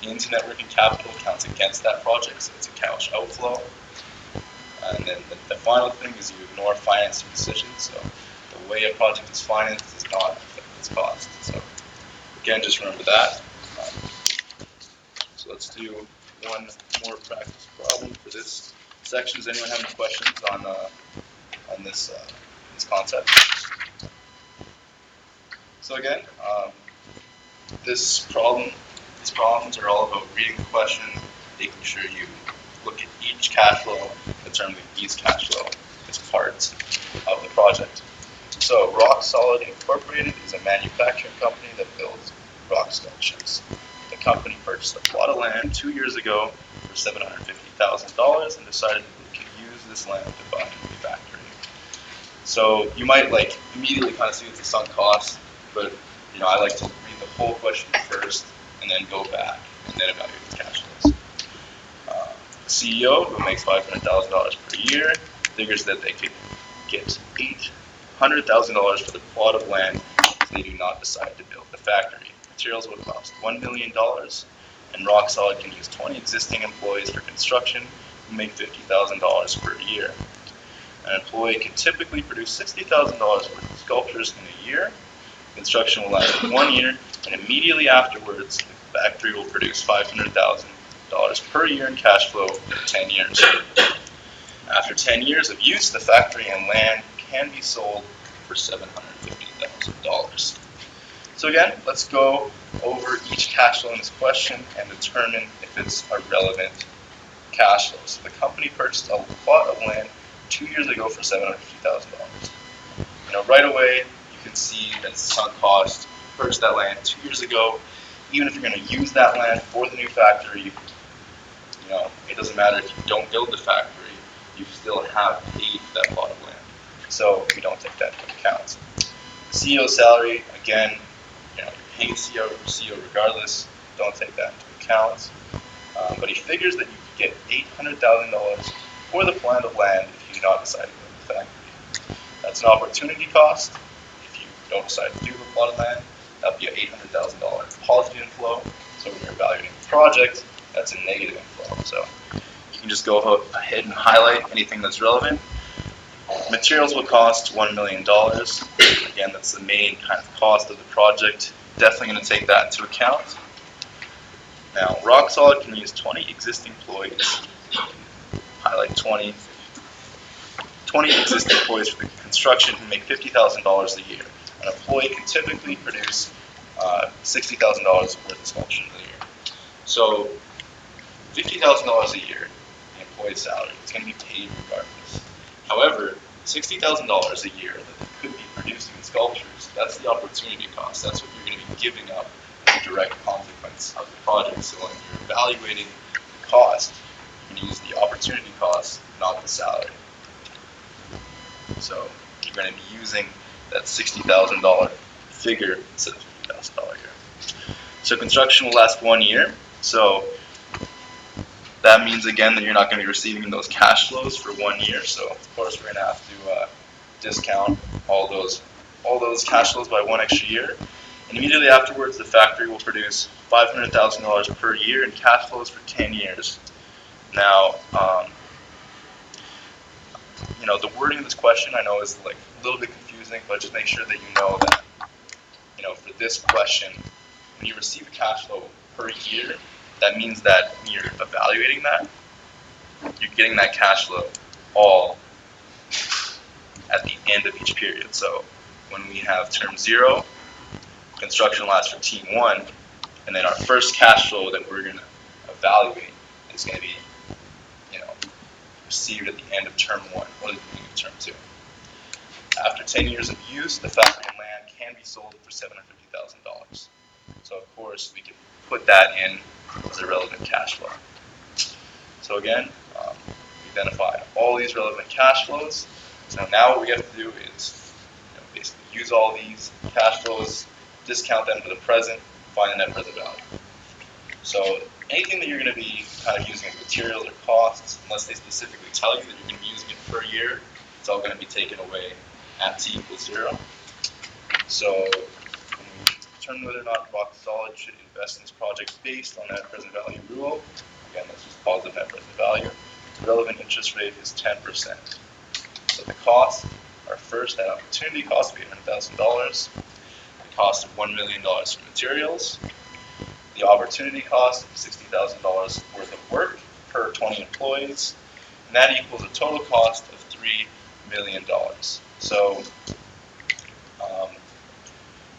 into net working capital counts against that project, so it's a cash outflow. And then the final thing is you ignore financing decisions. So the way a project is financed does not affect its cost. So again, just remember that. So let's do one more practice problem for this section. Does anyone have any questions on this concept? So again, these problems are all about reading the question, making sure you look at each cash flow, determining each cash flow as part of the project. So Rock Solid Incorporated is a manufacturing company that builds rock sculptures. The company purchased a plot of land 2 years ago for $750,000 and decided it could use this land to buy a new factory. So you might immediately kind of see it's a sunk cost, but I like to read the whole question first and then go back and then evaluate the cash flows. The CEO, who makes $500,000 per year, figures that they could get $800,000 for the plot of land if they do not decide to build the factory. Materials will cost $1 million, and Rock Solid can use 20 existing employees for construction who make $50,000 per year. An employee can typically produce $60,000 worth of sculptures in a year. Construction will last 1 year, and immediately afterwards, the factory will produce $500,000 per year in cash flow for 10 years. After 10 years of use, the factory and land can be sold for $750,000. So again, let's go over each cash flow in this question and determine if it's a relevant cash flow. So the company purchased a plot of land 2 years ago for $750,000. Right away, you can see that it's sunk cost. You purchased that land 2 years ago. Even if you're going to use that land for the new factory, it doesn't matter if you don't build the factory, you still have paid for that plot of land. So we don't take that into account. The CEO's salary, again, you're paying CEO regardless. Don't take that into account. But he figures that you could get $800,000 for the plot of land if you do not decide to build the factory. That's an opportunity cost. If you don't decide to do the plot of land, that'll be an $800,000 positive inflow. So when you're evaluating the project, that's a negative inflow. So you can just go ahead and highlight anything that's relevant. Materials will cost $1 million. Again, that's the main kind of cost of the project. Definitely going to take that into account. Now, Rock Solid can use 20 existing employees. Highlight 20. 20 existing employees for the construction can make $50,000 a year. An employee can typically produce $60,000 worth of sculptures a year. So $50,000 a year, the employee's salary, is going to be paid regardless. However, $60,000 a year that they could be producing in sculptures, that's the opportunity cost. That's what you're going to be giving up as a direct consequence of the project. So when you're evaluating the cost, you're going to use the opportunity cost, not the salary. So you're going to be using that $60,000 figure instead of $50,000 here. So construction will last 1 year. So that means again that you're not going to be receiving those cash flows for 1 year. So of course we're going to have to discount all those cash flows by 1 extra year. And immediately afterwards, the factory will produce $500,000 per year in cash flows for 10 years. Now, the wording of this question I know is like a little bit confusing, but just make sure that you know that, for this question, when you receive a cash flow per year, that means that when you're evaluating that, you're getting that cash flow all at the end of each period. So when we have term 0, construction lasts for team 1, and then our first cash flow that we're going to evaluate is going to be, received at the end of term 1 or the beginning of term 2. After 10 years of use, the factory and land can be sold for $750,000. So of course we can put that in as a relevant cash flow. So again, we identified all these relevant cash flows. So now what we have to do is basically use all these cash flows, discount them to the present, find the net present value. So anything that you're going to be kind of using as materials or costs, unless they specifically tell you that you're going to be using it per year, it's all going to be taken away at t equals 0. So when we determine whether or not Rock Solid should invest in this project based on net present value rule, again, that's just positive net present value, the relevant interest rate is 10%. So the costs are first that opportunity cost of $800,000, the cost of $1 million for materials, the opportunity cost of $60,000 worth of work per 20 employees, and that equals a total cost of $3 million. So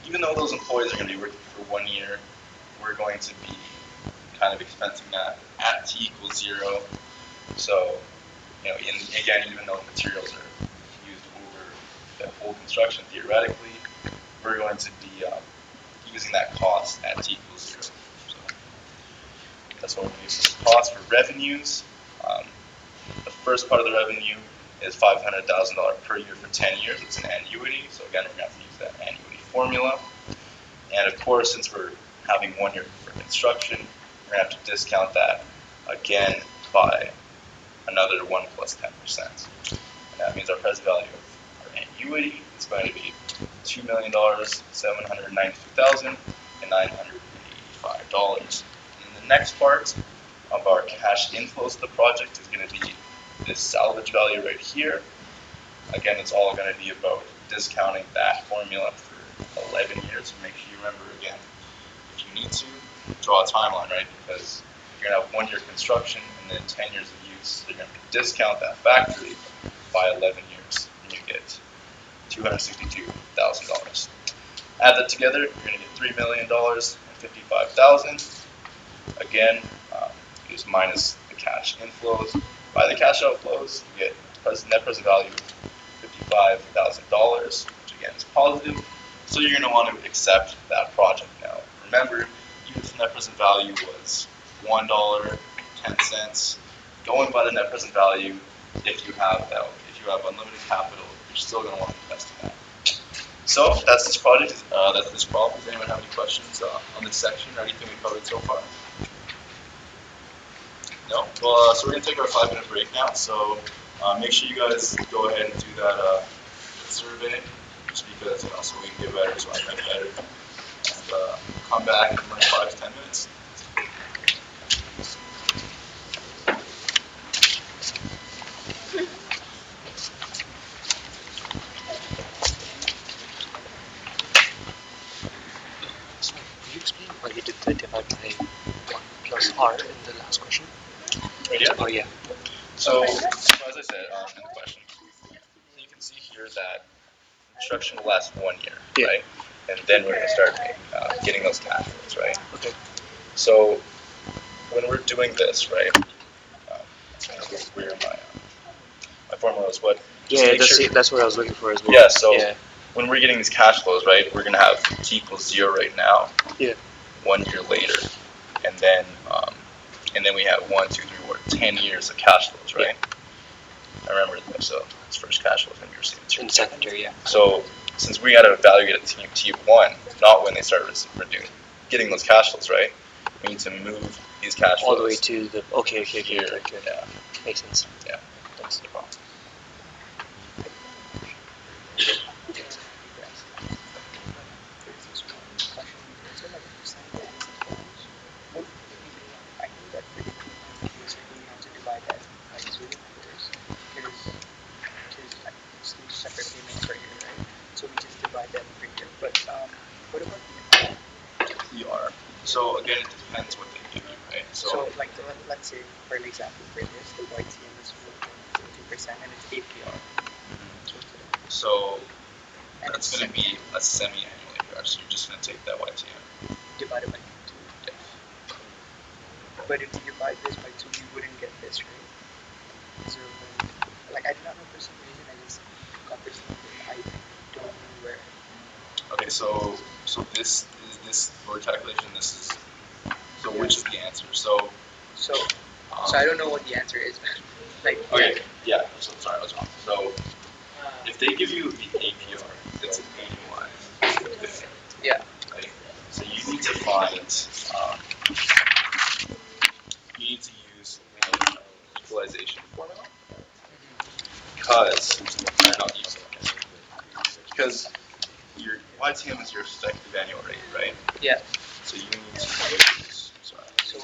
even though those employees are going to be working for 1 year, we're going to be kind of expensing that at t equals 0. So, again, even though materials are used over the whole construction theoretically, we're going to be using that cost at t equals 0. So that's what we're going to use as cost for revenues. The first part of the revenue is $500,000 per year for 10 years. It's an annuity. So again, we're going to have to use that annuity formula. And of course, since we're having 1 year for construction, we're going to have to discount that again by another 1 plus 10%. And that means our present value of our annuity is going to be $2,792,985. And then the next part of our cash inflows to the project is going to be this salvage value right here. Again, it's all going to be about discounting that formula for 11 years. Make sure you remember again, if you need to, draw a timeline, right? Because you're going to have 1 year construction and then 10 years of use. So you're going to discount that factory by 11 years and you get $262,000. Add that together, you're going to get $3 million and 55,000. Again, is minus the cash inflows. By the cash outflows, you get net present value of $55,000, which again is positive. So you're going to want to accept that project now. Remember, even if the net present value was $1.10, going by the net present value, if you have unlimited capital, you're still going to want to invest in that. So that's this project. That's this problem. Does anyone have any questions on this section or anything we covered so far? No? Well, so we're going to take our 5-minute break now. So make sure you guys go ahead and do that survey, just because, so we can get better, so I can get better. And come back in like 5 to 10 minutes.
Could you explain why you did the divide by 1 plus r in the last question?
Yeah.
Oh, yeah.
So as I said in the question, you can see here that construction will last 1 year, right? And then we're going to start getting those cash flows, right?
Okay.
So when we're doing this, right? Where my formula is what?
Yeah, that's what I was looking for as well.
Yeah. So when we're getting these cash flows, right? We're going to have t equals 0 right now.
Yeah.
1 year later, and then we have 1, 2, 3, 4, 10 years of cash flows, right? Yeah. I remember this. So it's first cash flows when you receive it.
In secondary, yeah.
So since we got to evaluate at T1, not when they start getting those cash flows, right? We need to move these cash flows
all the way to the okay.
here. Yeah.
Makes sense.
Yeah. That's the problem. ER. So again, it depends what they give you, right?
So like let's say for an example for this, the YTM is 2% and it's APR.
So that's going to be a semi-annual APR. So you're just going to take that YTM
divided by 2.
Yeah.
But if you divide this by 2, you wouldn't get this, right? So like I do not know for some reason I just got this number. I don't know where.
Okay, so this is this for calculation. This is which is the answer? So
I don't know what the answer is, man. Like
okay, yeah. So sorry, I was wrong. So if they give you the APR, it's an annualized.
Yeah.
Right. So you need to find. You need to use an equalization formula because your YTM is your effective annual rate, right?
Yeah.
So you need to use. Sorry.
So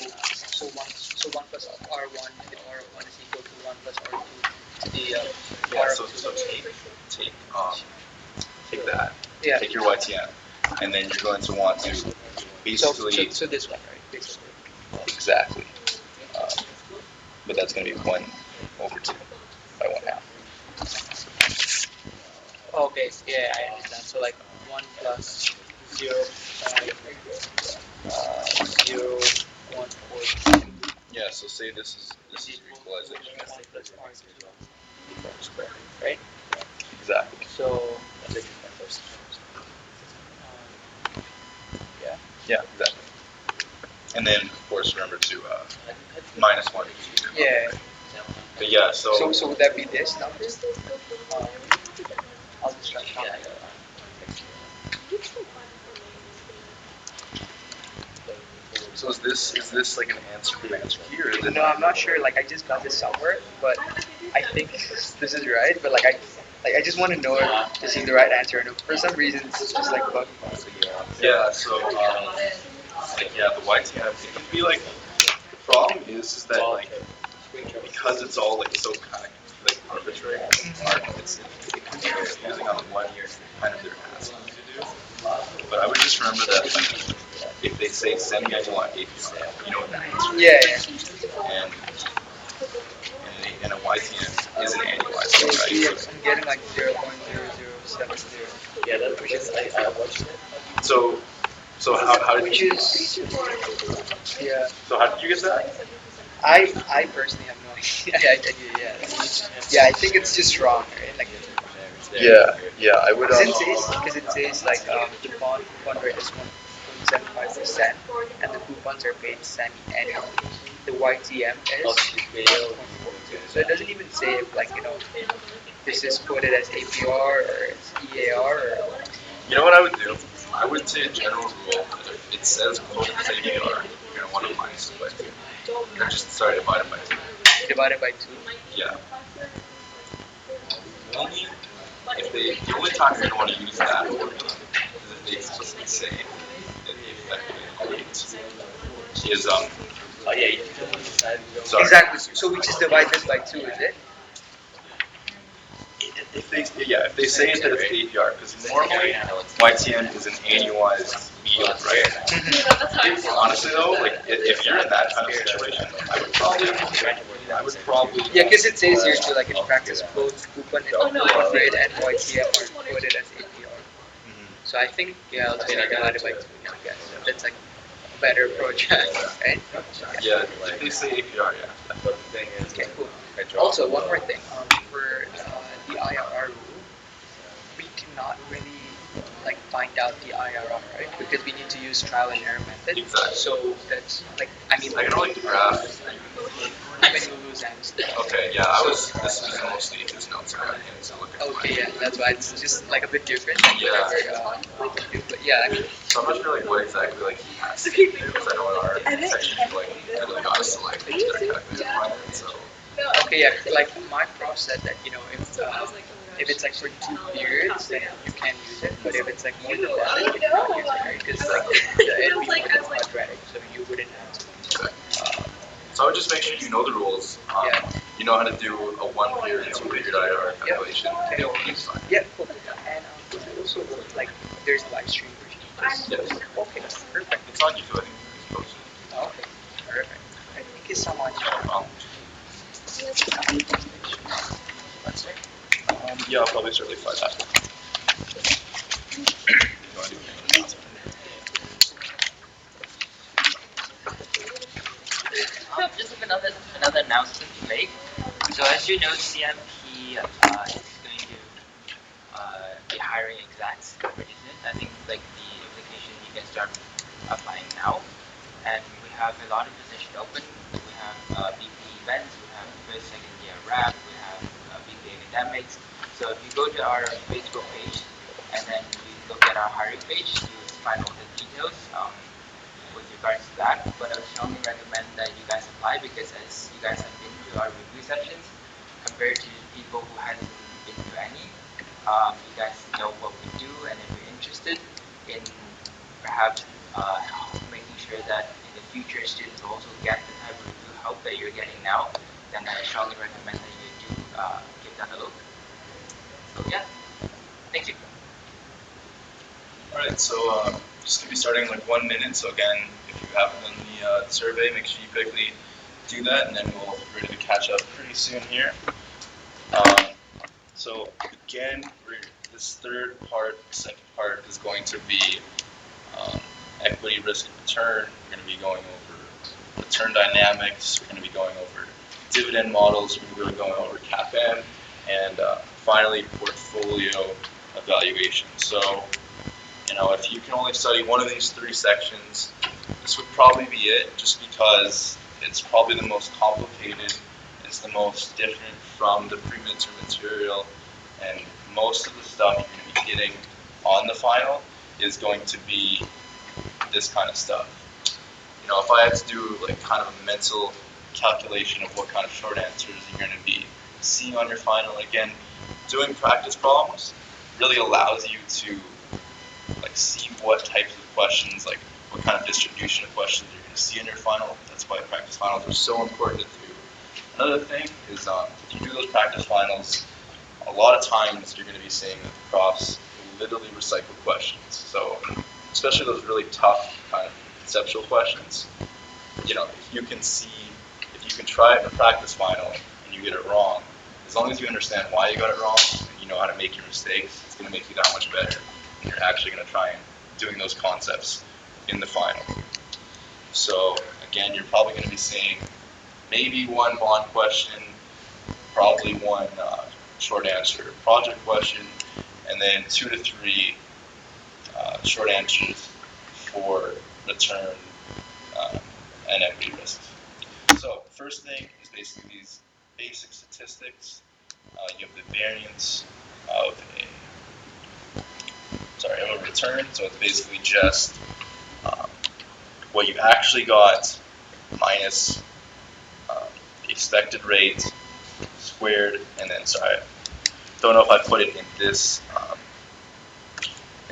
1 plus R1 to the R1 is equal to 1 plus R2 to the
Yeah.
R2.
So take that.
Yeah.
Take your YTM, and then you're going to want to basically.
So this one, right? Basically.
Exactly. But that's going to be 1 over 2 by 1/2.
Okay, yeah, I understand. So like 1 plus 0, 0.142.
Yeah. So say this is your equalization.
1 plus R2 squared, right?
Exactly.
So
Yeah. Exactly. And then of course remember to minus 1.
yeah.
But yeah. So
would that be this number? I'll just write down.
So is this like an answer key or is it?
No, I'm not sure. Like I just got this somewhere, but I think this is right. But like I just want to know if this is the right answer. And for some reason, it's just like bugging me.
Yeah. So the YTM it can be like the problem is that like because it's all like so kind of like arbitrary art. It's confusing on what kind of they're asking you to do. But I would just remember that like, if they say semi-annual APR, you know what that means, right?
Yeah, yeah.
And a YTM is an annualized one,
See,
right?
I'm getting like 0.0070.
Yeah, that because I watched it.
So, so how did
Which
you?
is, yeah.
So how did you get that?
I personally have no idea. Yeah, I think it's just wrong, right? Like,
Yeah, I would.
because it says like coupon rate is 1.75%, and the coupons are paid semi-annually. The YTM is 1.42. So it doesn't even say if like this is quoted as APR or it's EAR or
You know what I would do? I would say a general rule that if it says quoted as APR, you're gonna want to minus it by two. Or just sorry, divide it by two.
divided by two.
Yeah. Only if they the only time you're gonna want to use that formula is if they explicitly say that the effective rate is
Oh yeah, you can decide.
sorry.
Exactly. So we just divide this by two, is it?
If they say it that it's APR, because normally YTN is an annualized yield, right? Honestly though, like if you're in that kind of situation, I would probably
Yeah, because it says here too, like in practice, both coupon rate and YTM are quoted as APR. So I think I'll just like divide it by two. I guess that's like a better approach, right?
Yeah, if they say APR, yeah.
Okay, cool. Also, one more thing. For the IRR rule, we cannot really like find out the IRR, right? Because we need to use trial and error method.
Exactly.
So that's like, I mean,
I can only graph.
when you lose and
Okay, yeah, this was mostly his notes I had him to look at.
okay, yeah, that's why it's just like a bit different.
Yeah.
Whatever we can do, but yeah, I mean,
So I'm not sure like what exactly like he has to do because I know in our section like really got us to like their calculator requirement, so
okay, yeah, like my prof said that if it's like for 2 periods, then you can use it, but if it's like more than that, then you cannot use it, right? Because the NP mode is quadratic, so you wouldn't have to.
So I would just make sure you know the rules.
Yeah.
You know how to do a 1 period and 2 period IR calculation.
Okay.
It's fine.
Yeah, cool. And also like there's live stream version.
Yes.
Okay, perfect.
It's on YouTube, I think. It's posted.
Okay, perfect. Thank you so much. That's it.
Yeah, I'll probably start like 5 after. You wanna do anything else?
Just another announcement to make. So as you know, CMP is going to be hiring execs pretty soon. I think like the application you can start applying now, and we have a lot of positions open. We have BP events, we have first, second year rap, we have BP academics. So if you go to our Facebook page and then you look at our hiring page, you will find all the details with regards to that. But I would strongly recommend that you guys apply because as you guys have been to our review sessions, compared to people who hasn't been to any, you guys know what we do, and if you're interested in perhaps making sure that in the future students also get the type of review help that you're getting now, then I strongly recommend that you do give that a look. So yeah, thank you.
Alright, so just gonna be starting in like 1 minute. So again, if you haven't done the survey, make sure you quickly do that, and then we'll be ready to catch up pretty soon here. So again, this third part, second part is going to be equity, risk, and return. We're going to be going over return dynamics. We're going to be going over dividend models. We're going to be going over CAPM, and finally portfolio evaluation. So, if you can only study one of these 3 sections, this would probably be it, just because it's probably the most complicated. It's the most different from the pre-midterm material, and most of the stuff you're going to be getting on the final is going to be this kind of stuff. If I had to do like kind of a mental calculation of what kind of short answers you're going to be seeing on your final, again, doing practice problems really allows you to like see what types of questions, like what kind of distribution of questions you're going to see in your final. That's why practice finals are so important to do. Another thing is if you do those practice finals, a lot of times you're going to be seeing that the profs literally recycle questions. So especially those really tough kind of conceptual questions, if you can try it in a practice final and you get it wrong, as long as you understand why you got it wrong and you know how to make your mistakes, it's going to make you that much better. And you're actually going to try and doing those concepts in the final. So again, you're probably going to be seeing maybe one bond question, probably one short answer project question, and then 2 to 3 short answers for return and equity risks. So first thing is basically these basic statistics. You have the variance of a return. So it's basically just what you actually got minus the expected rate squared, and then don't know if I put it in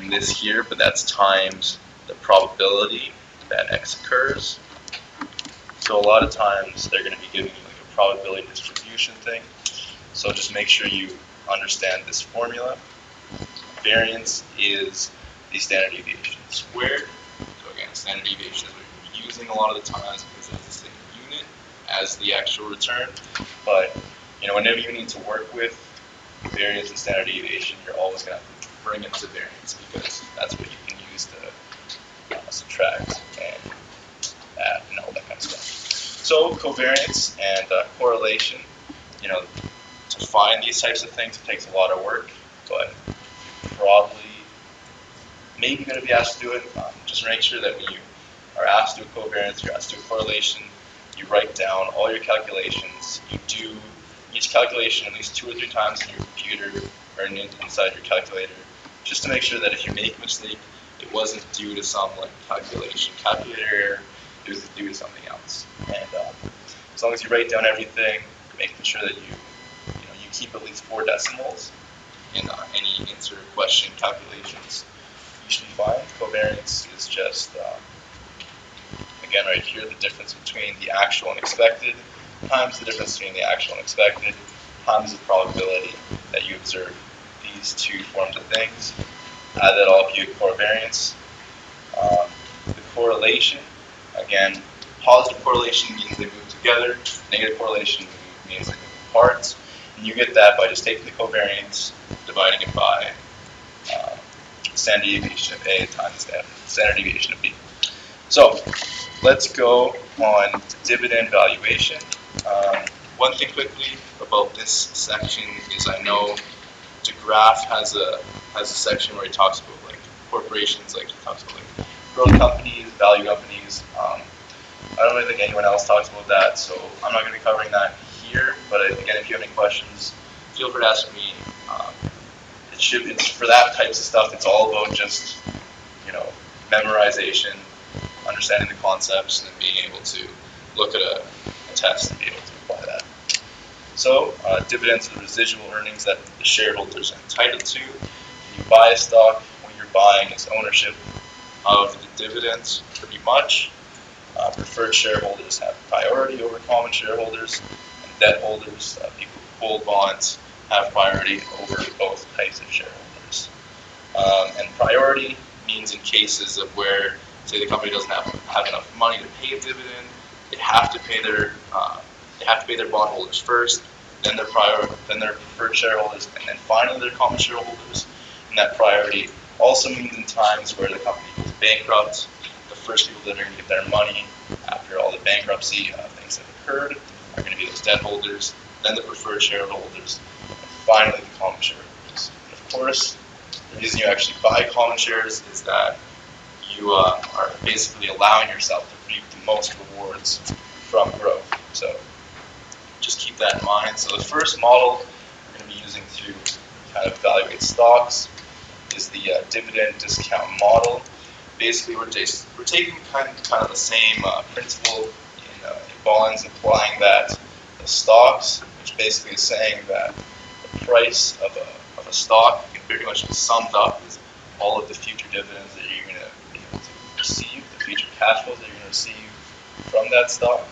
this here, but that's times the probability that x occurs. So a lot of times they're going to be giving you like a probability distribution thing. So just make sure you understand this formula. Variance is the standard deviation squared. So again, standard deviation is what you're using a lot of the times because it's the same unit as the actual return. But whenever you need to work with variance and standard deviation, you're always going to have to bring it to variance because that's what you can use to subtract and add and all that kind of stuff. So covariance and correlation, to find these types of things, it takes a lot of work, but probably maybe going to be asked to do it. Just make sure that when you are asked to do a covariance, you're asked to do a correlation, you write down all your calculations. You do each calculation at least 2 or 3 times in your computer or inside your calculator, just to make sure that if you make a mistake, it wasn't due to some calculator error, it was due to something else. And as long as you write down everything, making sure that you keep at least 4 decimals in any answer question calculations, you should be fine. Covariance is just, again, right here, the difference between the actual and expected times the difference between the actual and expected times the probability that you observe these 2 forms of things. Add that all up, you get covariance. The correlation, again, positive correlation means they move together, negative correlation means they move apart. And you get that by just taking the covariance, dividing it by standard deviation of A times the standard deviation of B. So let's go on to dividend valuation. One thing quickly about this section is I know DeGraff has a section where he talks about like corporations, like he talks about like growth companies, value companies. I don't really think anyone else talks about that, so I'm not going to be covering that here. But again, if you have any questions, feel free to ask me. It's for that types of stuff. It's all about just memorization, understanding the concepts, and then being able to look at a test and be able to apply that. So dividends are the residual earnings that the shareholders are entitled to. When you buy a stock, what you're buying is ownership of the dividends pretty much. Preferred shareholders have priority over common shareholders, and debt holders, people who hold bonds, have priority over both types of shareholders. And priority means in cases of where, say, the company doesn't have enough money to pay a dividend, they have to pay their bondholders first, then their preferred shareholders, and then finally their common shareholders. And that priority also means in times where the company goes bankrupt, the first people that are going to get their money after all the bankruptcy things have occurred are going to be those debt holders, then the preferred shareholders, and finally the common shareholders. And of course, the reason you actually buy common shares is that you are basically allowing yourself to reap the most rewards from growth. So just keep that in mind. So the first model we're going to be using to kind of evaluate stocks is the dividend discount model. Basically, we're taking kind of the same principle in bonds, applying that to stocks, which basically is saying that the price of a stock can pretty much be summed up as all of the future dividends that you're going to be able to receive, the future cash flows that you're going to receive from that stock.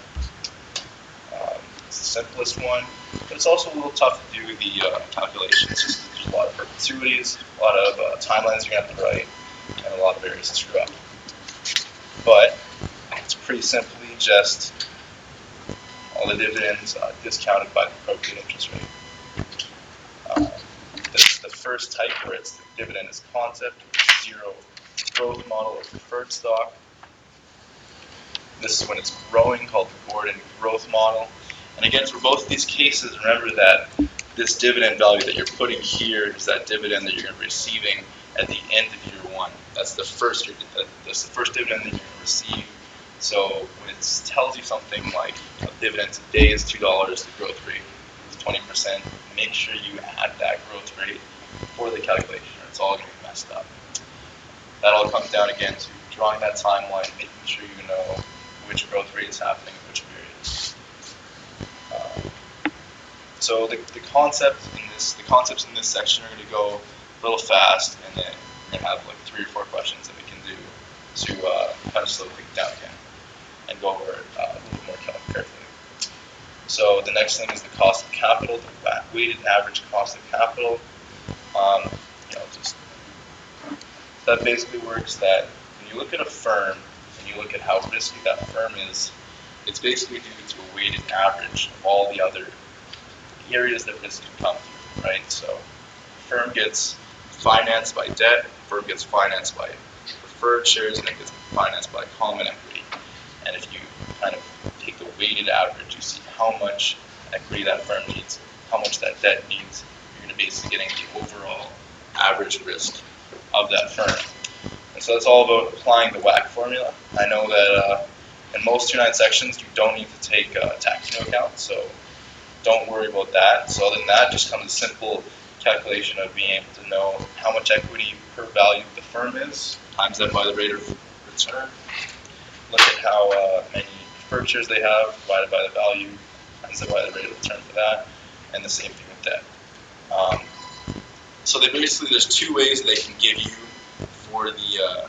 It's the simplest one, but it's also a little tough to do the calculations. Just there's a lot of perpetuities, a lot of timelines you're gonna have to write, and a lot of areas to screw up. But it's pretty simply just all the dividends discounted by the appropriate interest rate. The first type, where it's the dividend as concept, zero growth model of preferred stock. This is when it's growing, called the Gordon growth model. And again, for both of these cases, remember that this dividend value that you're putting here is that dividend that you're going to be receiving at the end of year one. That's the first dividend that you're going to receive. So when it tells you something like a dividend today is $2, the growth rate is 20%, make sure you add that growth rate for the calculation, or it's all going to be messed up. That all comes down again to drawing that timeline, making sure you know which growth rate is happening in which period. So the concepts in this section are going to go a little fast, and then we're going to have like 3 or 4 questions that we can do to kind of slow things down again and go over it a little more carefully. So the next thing is the cost of capital, the weighted average cost of capital. Just that basically works that when you look at a firm and you look at how risky that firm is, it's basically due to a weighted average of all the other areas that risk can come through, right? So firm gets financed by debt, firm gets financed by preferred shares, and it gets financed by common equity. And if you kind of take the weighted average, you see how much equity that firm needs, how much that debt needs. You're going to basically getting the overall average risk of that firm. And so it's all about applying the WACC formula. I know that in most 209 sections, you don't need to take tax into account, so don't worry about that. So other than that, just comes a simple calculation of being able to know how much equity per value the firm is, times that by the rate of return. Look at how many preferred shares they have, divided by the value, times that by the rate of return for that, and the same thing with debt. So there's 2 ways they can give you for the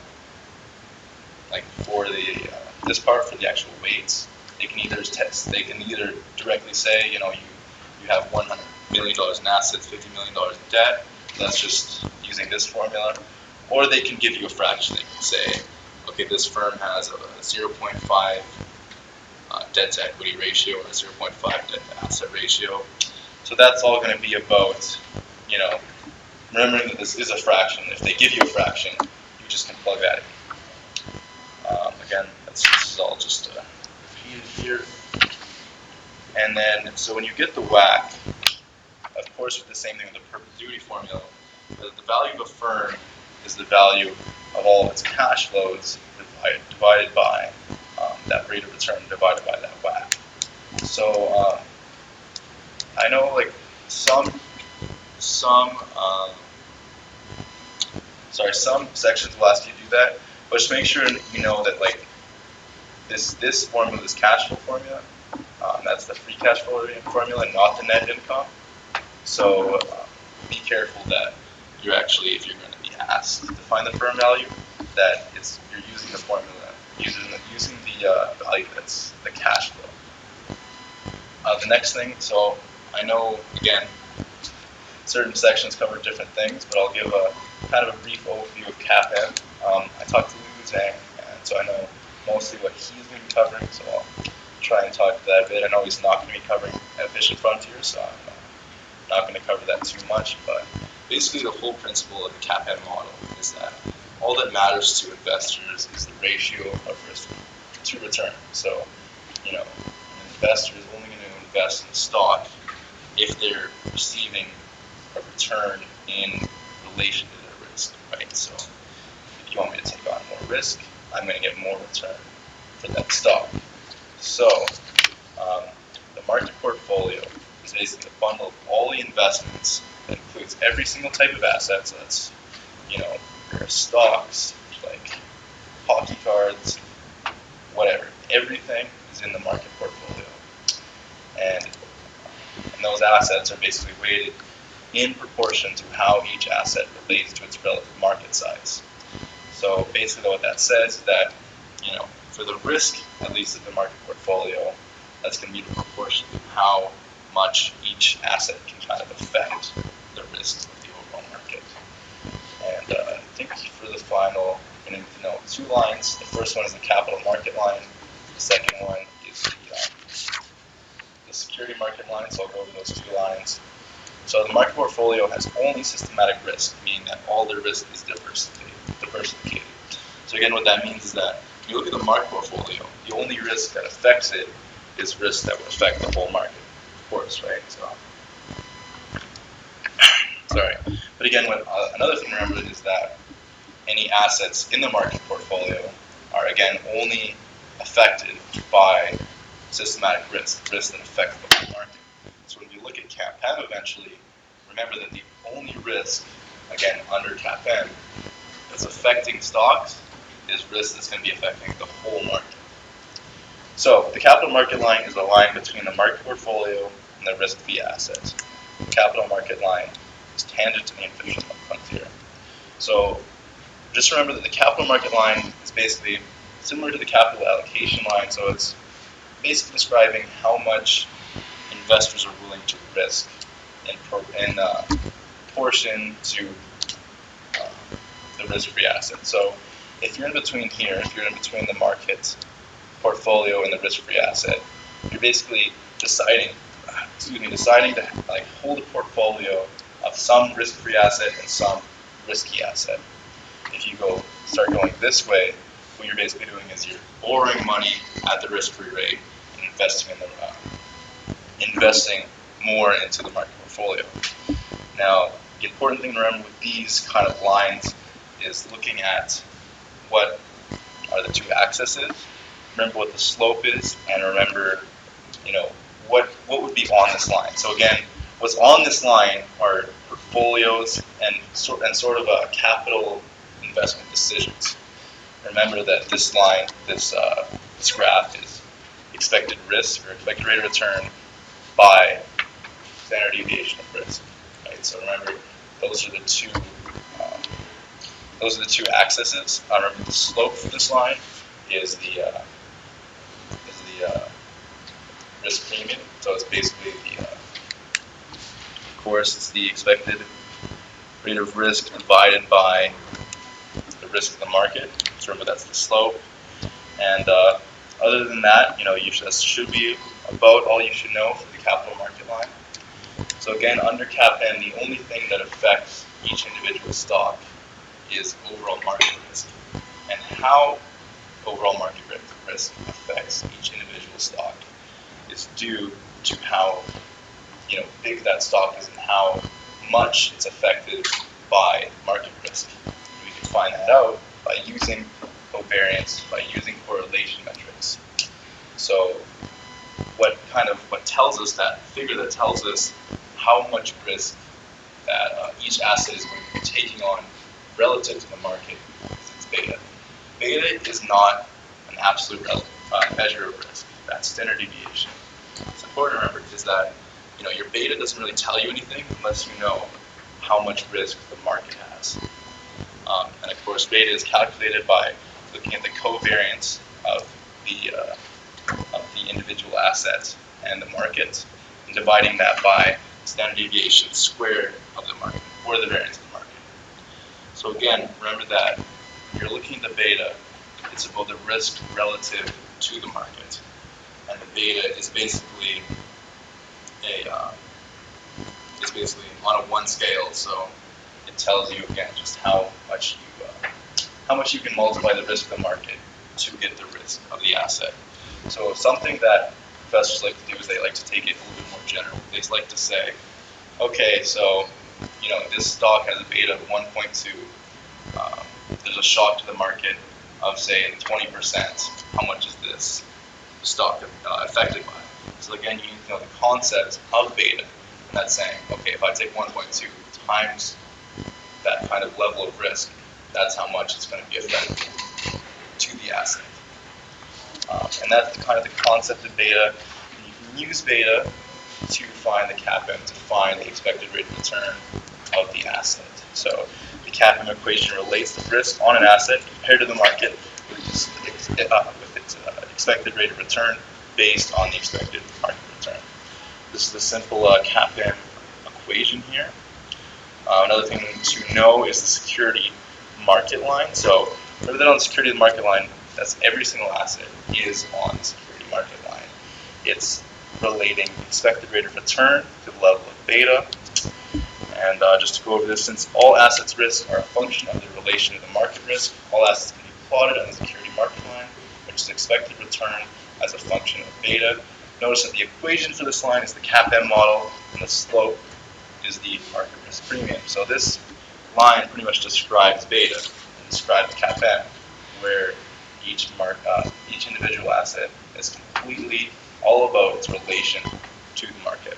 this part for the actual weights. They can either directly say, you have $100 million in assets, $50 million in debt. That's just using this formula. Or they can give you a fraction. They can say, okay, this firm has a 0.5 debt to equity ratio or a 0.5 debt to asset ratio. So that's all going to be about, remembering that this is a fraction. If they give you a fraction, you just can plug that in. Again, this is all just repeated here. And then, so when you get the WACC, of course, with the same thing with the perpetuity formula, the value of a firm is the value of all of its cash flows divided by that rate of return divided by that WACC. So I know some sections will ask you to do that, but just make sure you know that this formula, this cash flow formula, that's the free cash flow formula, not the net income. So be careful that you're actually, if you're going to be asked to find the firm value, that you're using the formula, using the value that's the cash flow. The next thing, so I know, again, certain sections cover different things, but I'll give a kind of a brief overview of CAPM. I talked to Lou Zhang, and so I know mostly what he's going to be covering, so I'll try and talk to that a bit. I know he's not going to be covering efficient frontiers, so I'm not going to cover that too much, but basically the whole principle of the CAPM model is that all that matters to investors is the ratio of risk to return. So, an investor is only going to invest in stock if they're receiving a return in relation to their risk, right? So if you want me to take on more risk, I'm going to get more return for that stock. So the market portfolio is basically a bundle of all the investments that includes every single type of asset. So that's, there are stocks, like hockey cards, whatever. Everything is in the market portfolio. And those assets are basically weighted in proportion to how each asset relates to its relative market size. So basically what that says is that, for the risk, at least of the market portfolio, that's going to be the proportion of how much each asset can kind of affect the risks of the overall market. And I think for the final, you're going to need to know 2 lines. The first one is the capital market line. The second one is the security market line, so I'll go over those 2 lines. So the market portfolio has only systematic risk, meaning that all the risk is diversified. So again, what that means is that if you look at the market portfolio, the only risk that affects it is risk that would affect the whole market, of course, right? So, sorry. But again, another thing to remember is that any assets in the market portfolio are, again, only affected by systematic risk that affect the whole market. So when we look at CAPM eventually, remember that the only risk, again, under CAPM that's affecting stocks is risk that's going to be affecting the whole market. So the capital market line is a line between the market portfolio and the risk of the assets. The capital market line is tangent to the infinite frontier. So just remember that the capital market line is basically similar to the capital allocation line, so it's basically describing how much investors are willing to risk in proportion to the risk-free asset. So if you're in between here, if you're in between the market portfolio and the risk-free asset, you're basically deciding to like hold a portfolio of some risk-free asset and some risky asset. If you start going this way, what you're basically doing is you're borrowing money at the risk-free rate and investing more into the market portfolio. Now, the important thing to remember with these kind of lines is looking at what are the 2 axes, remember what the slope is, and remember, what would be on this line. So again, what's on this line are portfolios and sort of capital investment decisions. Remember that this line, this graph is expected risk or expected rate of return by standard deviation of risk. Right? So remember, those are the two axes. Remember, the slope for this line is the risk premium. So it's basically of course, it's the expected rate of risk divided by the risk of the market. So remember, that's the slope. And other than that, that should be about all you should know for the capital market line. So again, under CAPM, the only thing that affects each individual stock is overall market risk. And how overall market risk affects each individual stock is due to how big that stock is and how much it's affected by market risk. And we can find that out by using covariance, by using correlation metrics. So what tells us that figure that tells us how much risk that each asset is going to be taking on relative to the market is its beta. Beta is not an absolute measure of risk. That's standard deviation. It's important to remember is that your beta doesn't really tell you anything unless you know how much risk the market has. And of course, beta is calculated by looking at the covariance of the individual assets and the market, and dividing that by standard deviation squared of the market, or the variance of the market. So again, remember that when you're looking at the beta, it's about the risk relative to the market, and the beta is basically on a 1 scale. So it tells you again just how much you can multiply the risk of the market to get the risk of the asset. So something that investors like to do is they like to take it a little bit more general. They like to say, okay, so this stock has a beta of 1.2. There's a shock to the market of say 20%. How much is this stock affected by? So again, you need to know the concept of beta, and that's saying, okay, if I take 1.2 times that kind of level of risk, that's how much it's going to be affected to the asset. And that's kind of the concept of beta. And you can use beta to find the CAPM, to find the expected rate of return of the asset. So the CAPM equation relates the risk on an asset compared to the market with its expected rate of return based on the expected market return. This is the simple CAPM equation here. Another thing to know is the security market line. So remember that on the security market line, that's every single asset is on the security market line. It's relating expected rate of return to the level of beta. And just to go over this, since all assets risk are a function of the relation to the market risk, all assets can be plotted on the security market line, which is expected return as a function of beta. Notice that the equation for this line is the CAPM model, and the slope is the market risk premium. So this line pretty much describes beta and describes CAPM, where each individual asset is completely all about its relation to the market.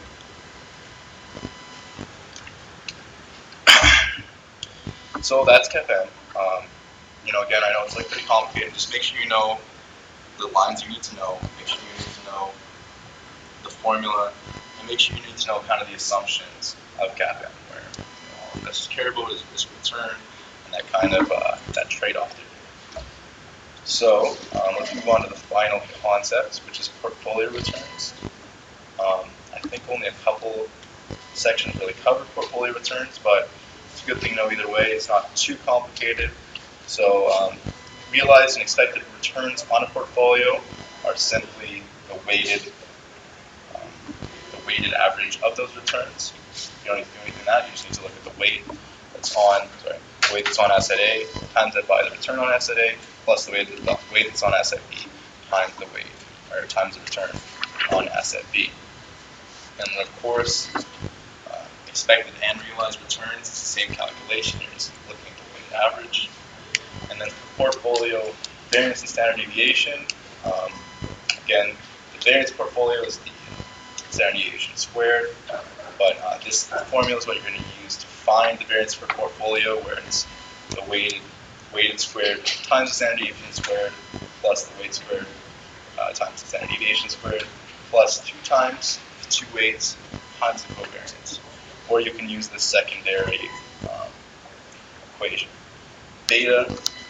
So that's CAPM. Again, I know it's pretty complicated. Just make sure you know the lines you need to know. Make sure you need to know the formula, and make sure you need to know kind of the assumptions of CAPM, where all investors care about is risk return and that kind of that trade-off there. So let's move on to the final concept, which is portfolio returns. I think only a couple sections really cover portfolio returns, but it's a good thing to know either way. It's not too complicated. So realized and expected returns on a portfolio are simply the weighted average of those returns. You don't need to do anything that. You just need to look at the weight that's on asset A times it by the return on asset A plus the weight that's on asset B times the weight or times the return on asset B. And then of course, expected and realized returns, it's the same calculation. You're just looking at the weighted average. And then for portfolio variance and standard deviation, again, the variance portfolio is the standard deviation squared, but this formula is what you're going to use to find the variance for portfolio, where it's the weighted squared times the standard deviation squared plus the weight squared times the standard deviation squared plus 2 times the 2 weights times the covariance. Or you can use the secondary equation. Beta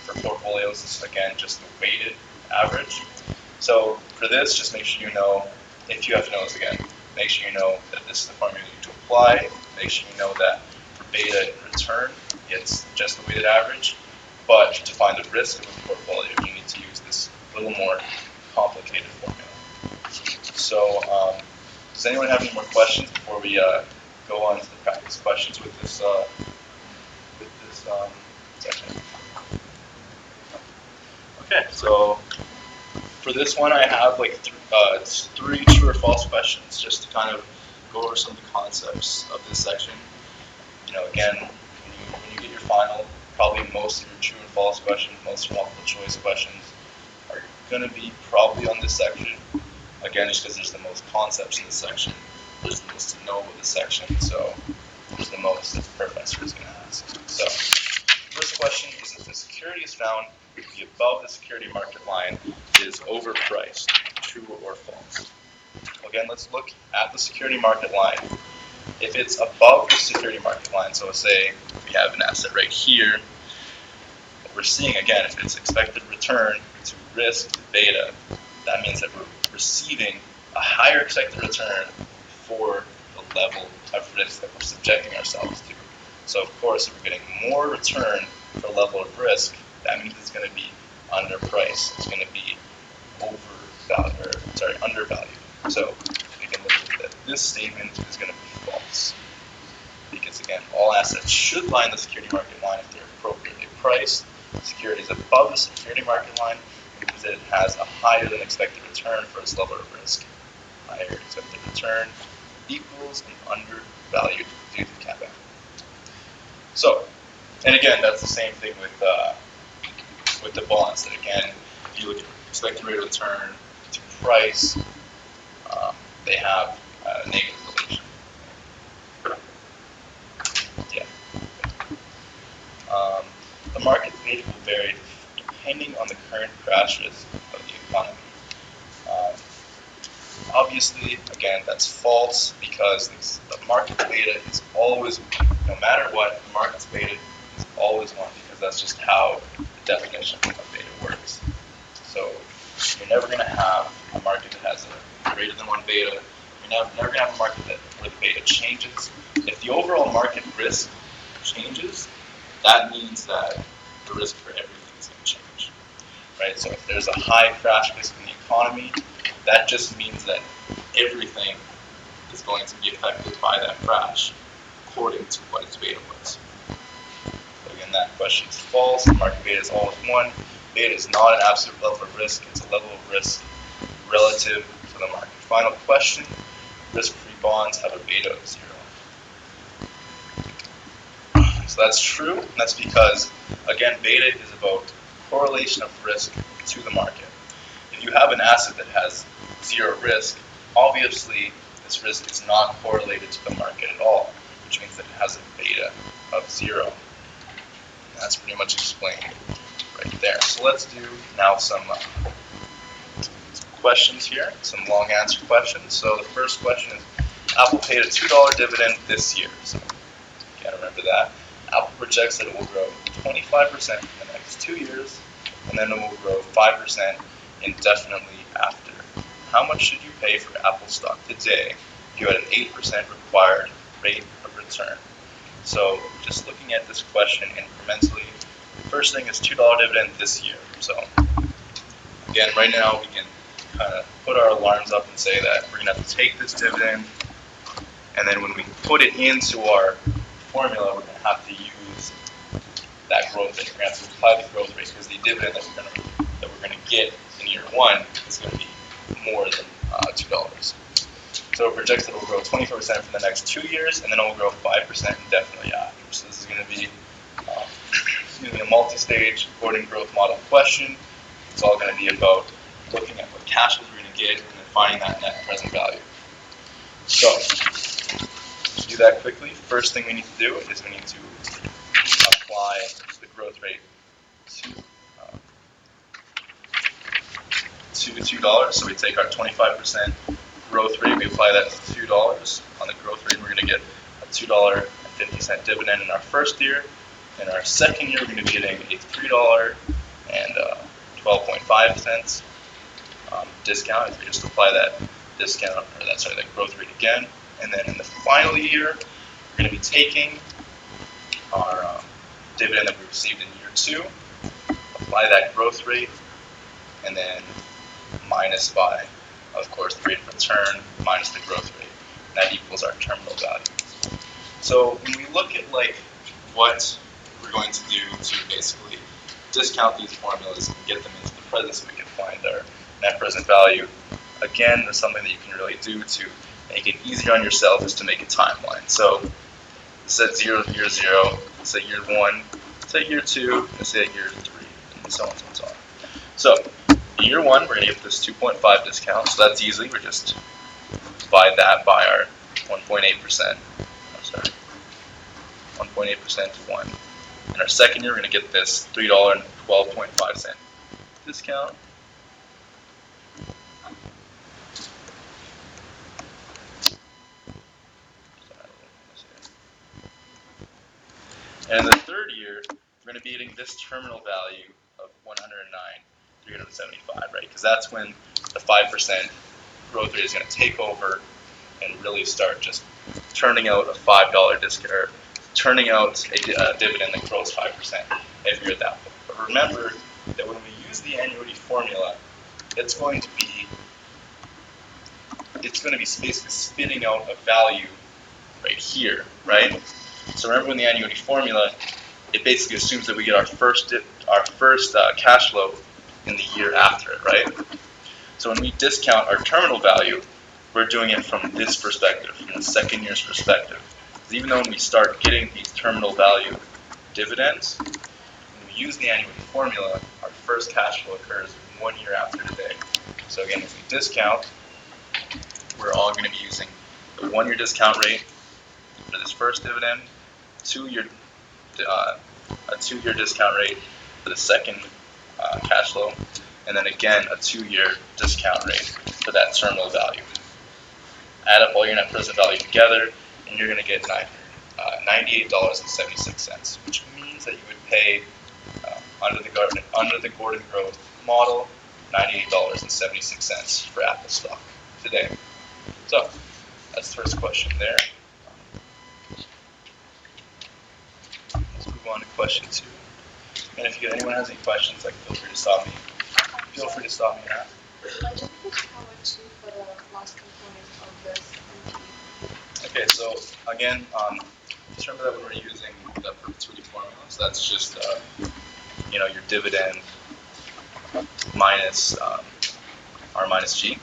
for portfolios is again just the weighted average. So for this, just make sure you know, if you have to know this again, make sure you know that this is the formula you need to apply. Make sure you know that for beta in return, it's just the weighted average. But to find the risk of the portfolio, you need to use this little more complicated formula. So does anyone have any more questions before we go on to the practice questions with this section? Okay, so for this one, I have like 3 true or false questions, just to kind of go over some of the concepts of this section. Again, when you get your final, probably most of your true and false questions, most of your multiple choice questions are going to be probably on this section. Again, just because there's the most concepts in this section, there's the most to know about this section, so there's the most that the professor is going to ask. So, first question is if the security is found to be above the security market line, it is overpriced, true or false? Again, let's look at the security market line. If it's above the security market line, so let's say we have an asset right here, what we're seeing again, if it's expected return to risk to beta, that means that we're receiving a higher expected return for the level of risk that we're subjecting ourselves to. So of course, if we're getting more return for a level of risk, that means it's going to be underpriced. It's going to be undervalued. So we can look at that. This statement is going to be false. Because again, all assets should line the security market line if they're appropriately priced. Security is above the security market line means that it has a higher than expected return for its level of risk. Higher expected return equals an undervalued due to CAPM. So, and again, that's the same thing with the bonds. That again, if you look at expected rate of return to price, they have a negative relation. Yeah. The market beta will vary depending on the current crash risk of the economy. Obviously, again, that's false because the market beta is always, no matter what, the market's beta is always 1 because that's just how the definition of beta works. So you're never going to have a market that has a greater than 1 beta. You're never going to have a market where the beta changes. If the overall market risk changes, that means that the risk for everything is going to change. Right? So if there's a high crash risk in the economy, that just means that everything is going to be affected by that crash according to what its beta was. So again, that question is false. The market beta is always 1. Beta is not an absolute level of risk. It's a level of risk relative to the market. Final question, risk-free bonds have a beta of 0. So that's true, and that's because, again, beta is about correlation of risk to the market. If you have an asset that has 0 risk, obviously this risk is not correlated to the market at all, which means that it has a beta of 0. And that's pretty much explained right there. So let's do now some questions here, some long answer questions. So the first question is, Apple paid a $2 dividend this year. So you gotta remember that. Apple projects that it will grow 25% in the next 2 years, and then it will grow 5% indefinitely after. How much should you pay for Apple stock today if you had an 8% required rate of return? So just looking at this question incrementally, first thing is $2 dividend this year. So again, right now we can kind of put our alarms up and say that we're going to have to take this dividend, and then when we put it into our formula, we're going to have to use that growth rate. We're going to have to apply the growth rate because the dividend that we're going to get in year 1 is going to be more than $2. So it projects that it will grow 24% for the next 2 years, and then it will grow 5% indefinitely after. So this is going to be using a multi-stage according growth model question. It's all going to be about looking at what cash flows we're going to get and then finding that net present value. So to do that quickly, first thing we need to do is we need to apply the growth rate to $2. So we take our 25% growth rate, we apply that to $2. On the growth rate, we're going to get a $2.50 dividend in our first year. In our second year, we're going to be getting a $3 and 12.5 cents discount. If we just apply that discount, or that growth rate again, and then in the final year, we're going to be taking our dividend that we received in year 2, apply that growth rate, and then minus by, of course, the rate of return minus the growth rate. And that equals our terminal value. So when we look at what we're going to do to basically discount these formulas and get them into the present so we can find our net present value, again, there's something that you can really do to make it easier on yourself is to make a timeline. So set 0 to year 0, set year 1, set year 2, and set year 3, and so on and so on. So in year 1, we're going to get this 2.5 discount, so that's easy. We just divide that by our 1.8%. 1.8% to 1. In our second year, we're going to get this $3.12.5 discount. And in the third year, we're going to be getting this terminal value of 109,375, right? Because that's when the 5% growth rate is going to take over and really start just turning out a $5 discount, or turning out a dividend that grows 5% every year at that point. But remember that when we use the annuity formula, it's going to be basically spitting out a value right here, right? So remember, in the annuity formula, it basically assumes that we get our first cash flow in the year after it, right? So when we discount our terminal value, we're doing it from this perspective, from the second year's perspective. Because even though when we start getting these terminal value dividends, when we use the annuity formula, our first cash flow occurs 1 year after today. So again, if we discount, we're all going to be using the 1 year discount rate for this first dividend, a 2 year discount rate for the second cash flow, and then again a 2 year discount rate for that terminal value. Add up all your net present value together, and you're going to get $98.76, which means that you would pay under the Gordon growth model $98.76 for Apple stock today. So that's the first question there. Let's move on to question 2. And if anyone has any questions, like feel free to stop me. Feel free to stop me and ask.
I just need to power 2 for the last component of this MP.
Okay, so again, just remember that when we're using the perpetuity formula, so that's just your dividend minus R minus G.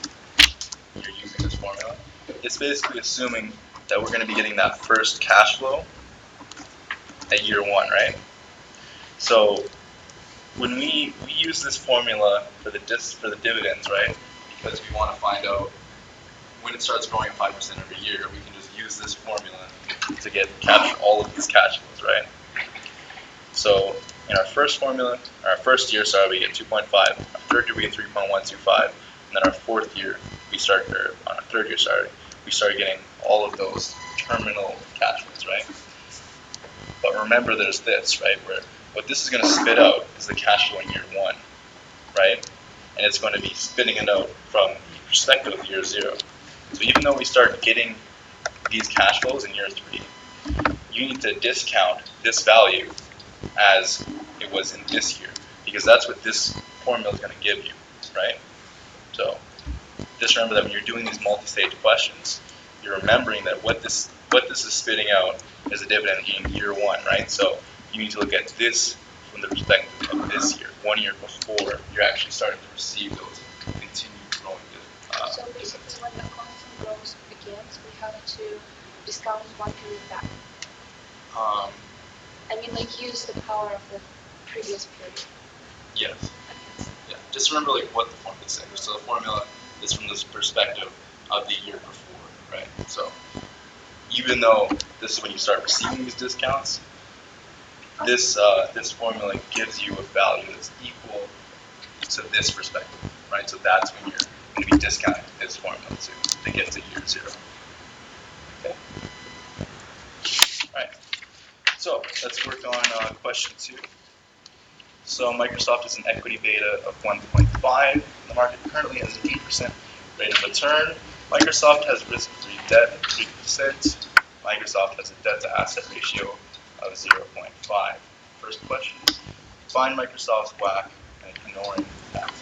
You're using this formula. It's basically assuming that we're going to be getting that first cash flow at year 1, right? So when we use this formula for the dividends, right? Because we want to find out when it starts growing 5% every year, we can just use this formula to capture all of these cash flows, right? So in our first year, we get 2.5. Our third year, we get 3.125. And then our fourth year, on our third year, we start getting all of those terminal cash flows, right? But remember, there's this, right, where what this is going to spit out is the cash flow in year 1, right? And it's going to be spitting it out from the perspective of year 0. So even though we start getting these cash flows in year 3, you need to discount this value as it was in this year, because that's what this formula is going to give you, right? So just remember that when you're doing these multi-stage questions, you're remembering that what this is spitting out is a dividend in year 1, right? So you need to look at this from the perspective of this year, 1 year before you're actually starting to receive those continued growing dividends.
So basically, when the constant growth begins, we have to discount 1 period back. Use the power of the previous period.
Yes. Yeah. Just remember what the formula is saying. So the formula is from this perspective of the year before, right? So even though this is when you start receiving these discounts, this formula gives you a value that's equal to this perspective, right? So that's when you're going to be discounting this formula to get to year 0. Okay. All right. So let's work on question 2. So Microsoft has an equity beta of 1.5. The market currently has an 8% rate of return. Microsoft has risk-free debt of 3%. Microsoft has a debt-to-asset ratio of 0.5. First question: find Microsoft's WACC and ignoring taxes.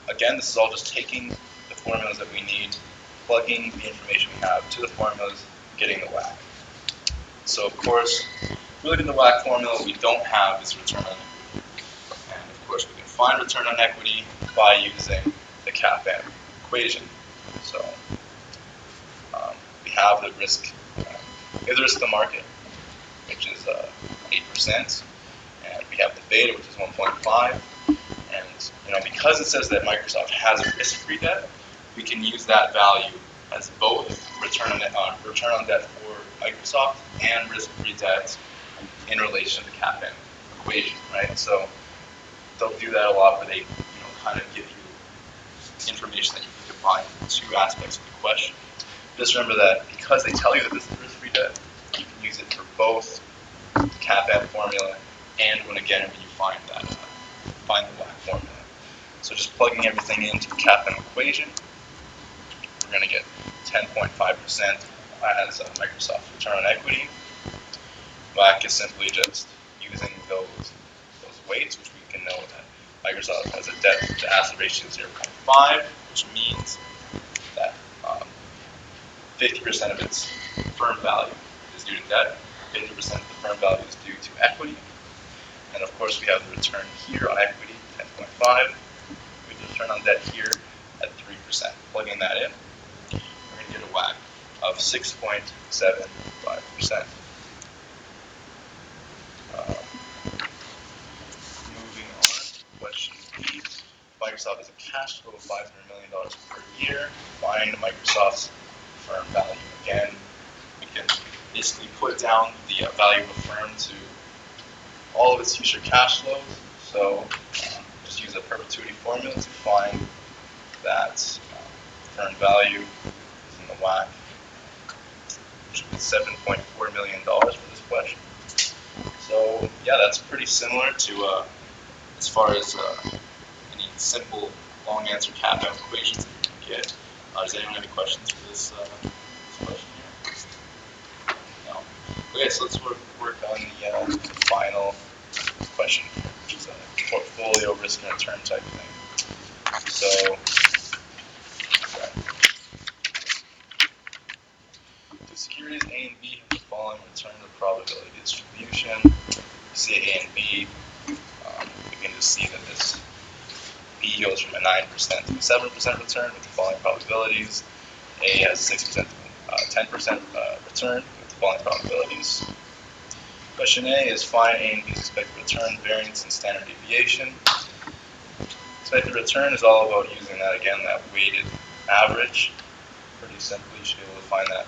Again, this is all just taking the formulas that we need, plugging the information we have to the formulas, getting the WACC. So of course, if we look at the WACC formula, what we don't have is return on equity. And of course, we can find return on equity by using the CAPM equation. So we have the risk of the market, which is 8%, and we have the beta, which is 1.5. And because it says that Microsoft has a risk-free debt, we can use that value as both return on debt for Microsoft and risk-free debt in relation to the CAPM equation, right? So they'll do that a lot, where they kind of give you information that you can combine two aspects of the question. Just remember that because they tell you that this is risk-free debt, you can use it for both the CAPM formula and when you find the WACC formula. So just plugging everything into the CAPM equation, we're going to get 10.5% as Microsoft's return on equity. WACC is simply just using those weights, which we can know that Microsoft has a debt-to-asset ratio of 0.5, which means that 50% of its firm value is due to debt, 50% of the firm value is due to equity, and of course we have the return here on equity, 10.5, we have the return on debt here at 3%. Plugging that in, we're going to get a WACC of 6.75%. Moving on, question B. Microsoft has a cash flow of $500 million per year. Find Microsoft's firm value. Again, we can basically put down the value of a firm to all of its future cash flows. So just use a perpetuity formula to find that firm value is in the WACC, which is $7.4 million for this question. So So yeah, that's pretty similar to as far as any simple long answer cap out equations that you can get. Does anyone have any questions for this question here? No. Okay, so let's work on the final question, which is a portfolio risk and return type thing. So, the securities A and B have the following return to probability distribution. You see A and B, we can just see that this B goes from a 9% to a 7% return with the following probabilities. A has a 6% to 10% return with the following probabilities. Question A is find A and B's expected return, variance, and standard deviation. Expected return is all about using that, again, that weighted average. Pretty simple, you should be able to find that.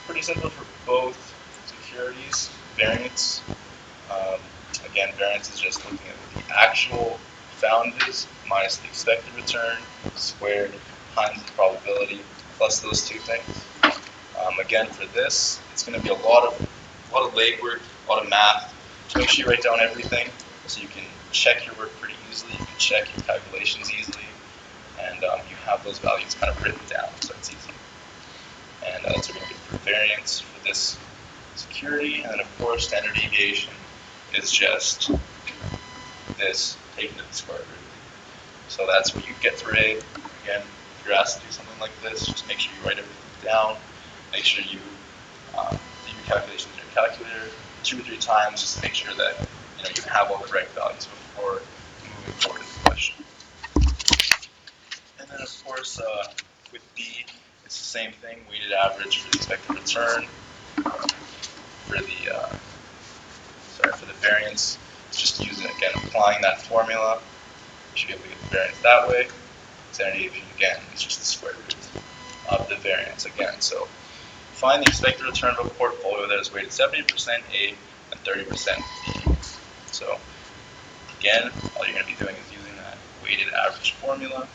Pretty simple for both securities. Variance, again, variance is just looking at what the actual found is minus the expected return squared times the probability plus those two things. Again, for this, it's going to be a lot of legwork, a lot of math. So make sure you write down everything so you can check your work pretty easily. You can check your calculations easily, and you have those values kind of written down, so it's easy. And that's what we're going to do for variance for this security. And then, of course, standard deviation is just this taken to the square root. So that's what you get for A. Again, if you're asked to do something like this, just make sure you write everything down. Make sure you do your calculations in your calculator 2 or 3 times, just to make sure that you have all the correct values before moving forward in the question. And then, of course, with B, it's the same thing. Weighted average for the expected return. For the variance, it's just using, again, applying that formula. You should be able to get the variance that way. Standard deviation, again, is just the square root of the variance again. So find the expected return of a portfolio that is weighted 70% A and 30% B. So again, all you're going to be doing is using that weighted average formula,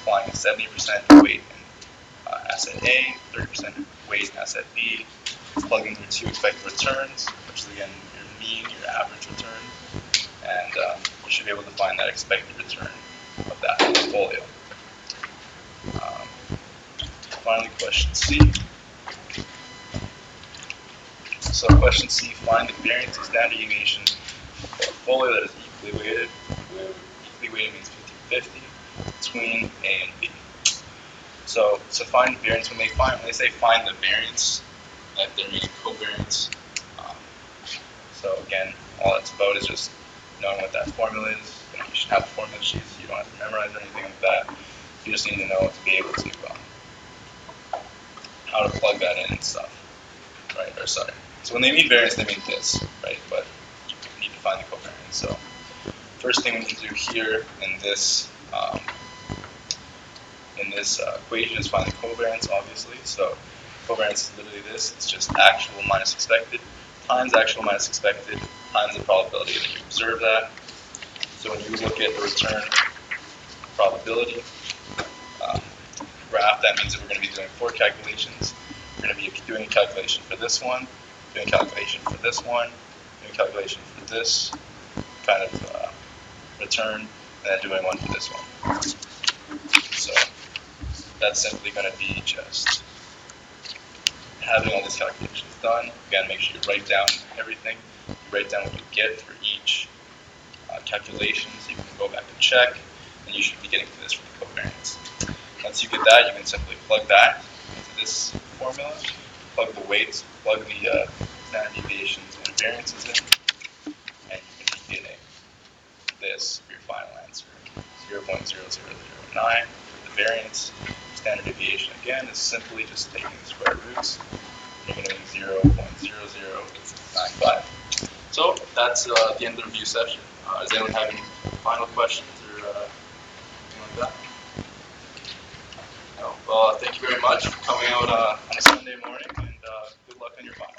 applying a 70% weight in asset A, 30% weight in asset B, plugging your 2 expected returns, which is again your mean, your average return, and you should be able to find that expected return of that portfolio. Finally, question C. So question C, find the variance and standard deviation of a portfolio that is equally weighted. Equally weighted means 50-50 between A and B. So to find the variance, when they say find the variance, that they're meaning covariance. So again, all it's about is just knowing what that formula is. You should have a formula sheet, so you don't have to memorize or anything like that. You just need to know to be able to how to plug that in and stuff, right? Or sorry. So when they mean variance, they mean this, right? But you need to find the covariance. So first thing we need to do here in this equation is find the covariance, obviously. So covariance is literally this. It's just actual minus expected times actual minus expected times the probability that you observe that. So when you look at the return probability graph, that means that we're going to be doing 4 calculations. We're going to be doing a calculation for this one, doing a calculation for this one, doing a calculation for this kind of return, and then doing one for this one. So that's simply going to be just having all these calculations done. Again, make sure you write down everything. You write down what you get for each calculation, so you can go back and check, and you should be getting to this for the covariance. Once you get that, you can simply plug that into this formula, plug the weights, plug the standard deviations and variances in, and you can be getting this for your final answer, 0.0009 for the variance. Standard deviation, again, is simply just taking the square roots, and you're getting 0.00895. So that's the end of the review session. Does anyone have any final questions or anything like that? No? Well, thank you very much for coming out on a Sunday morning, and good luck on your final.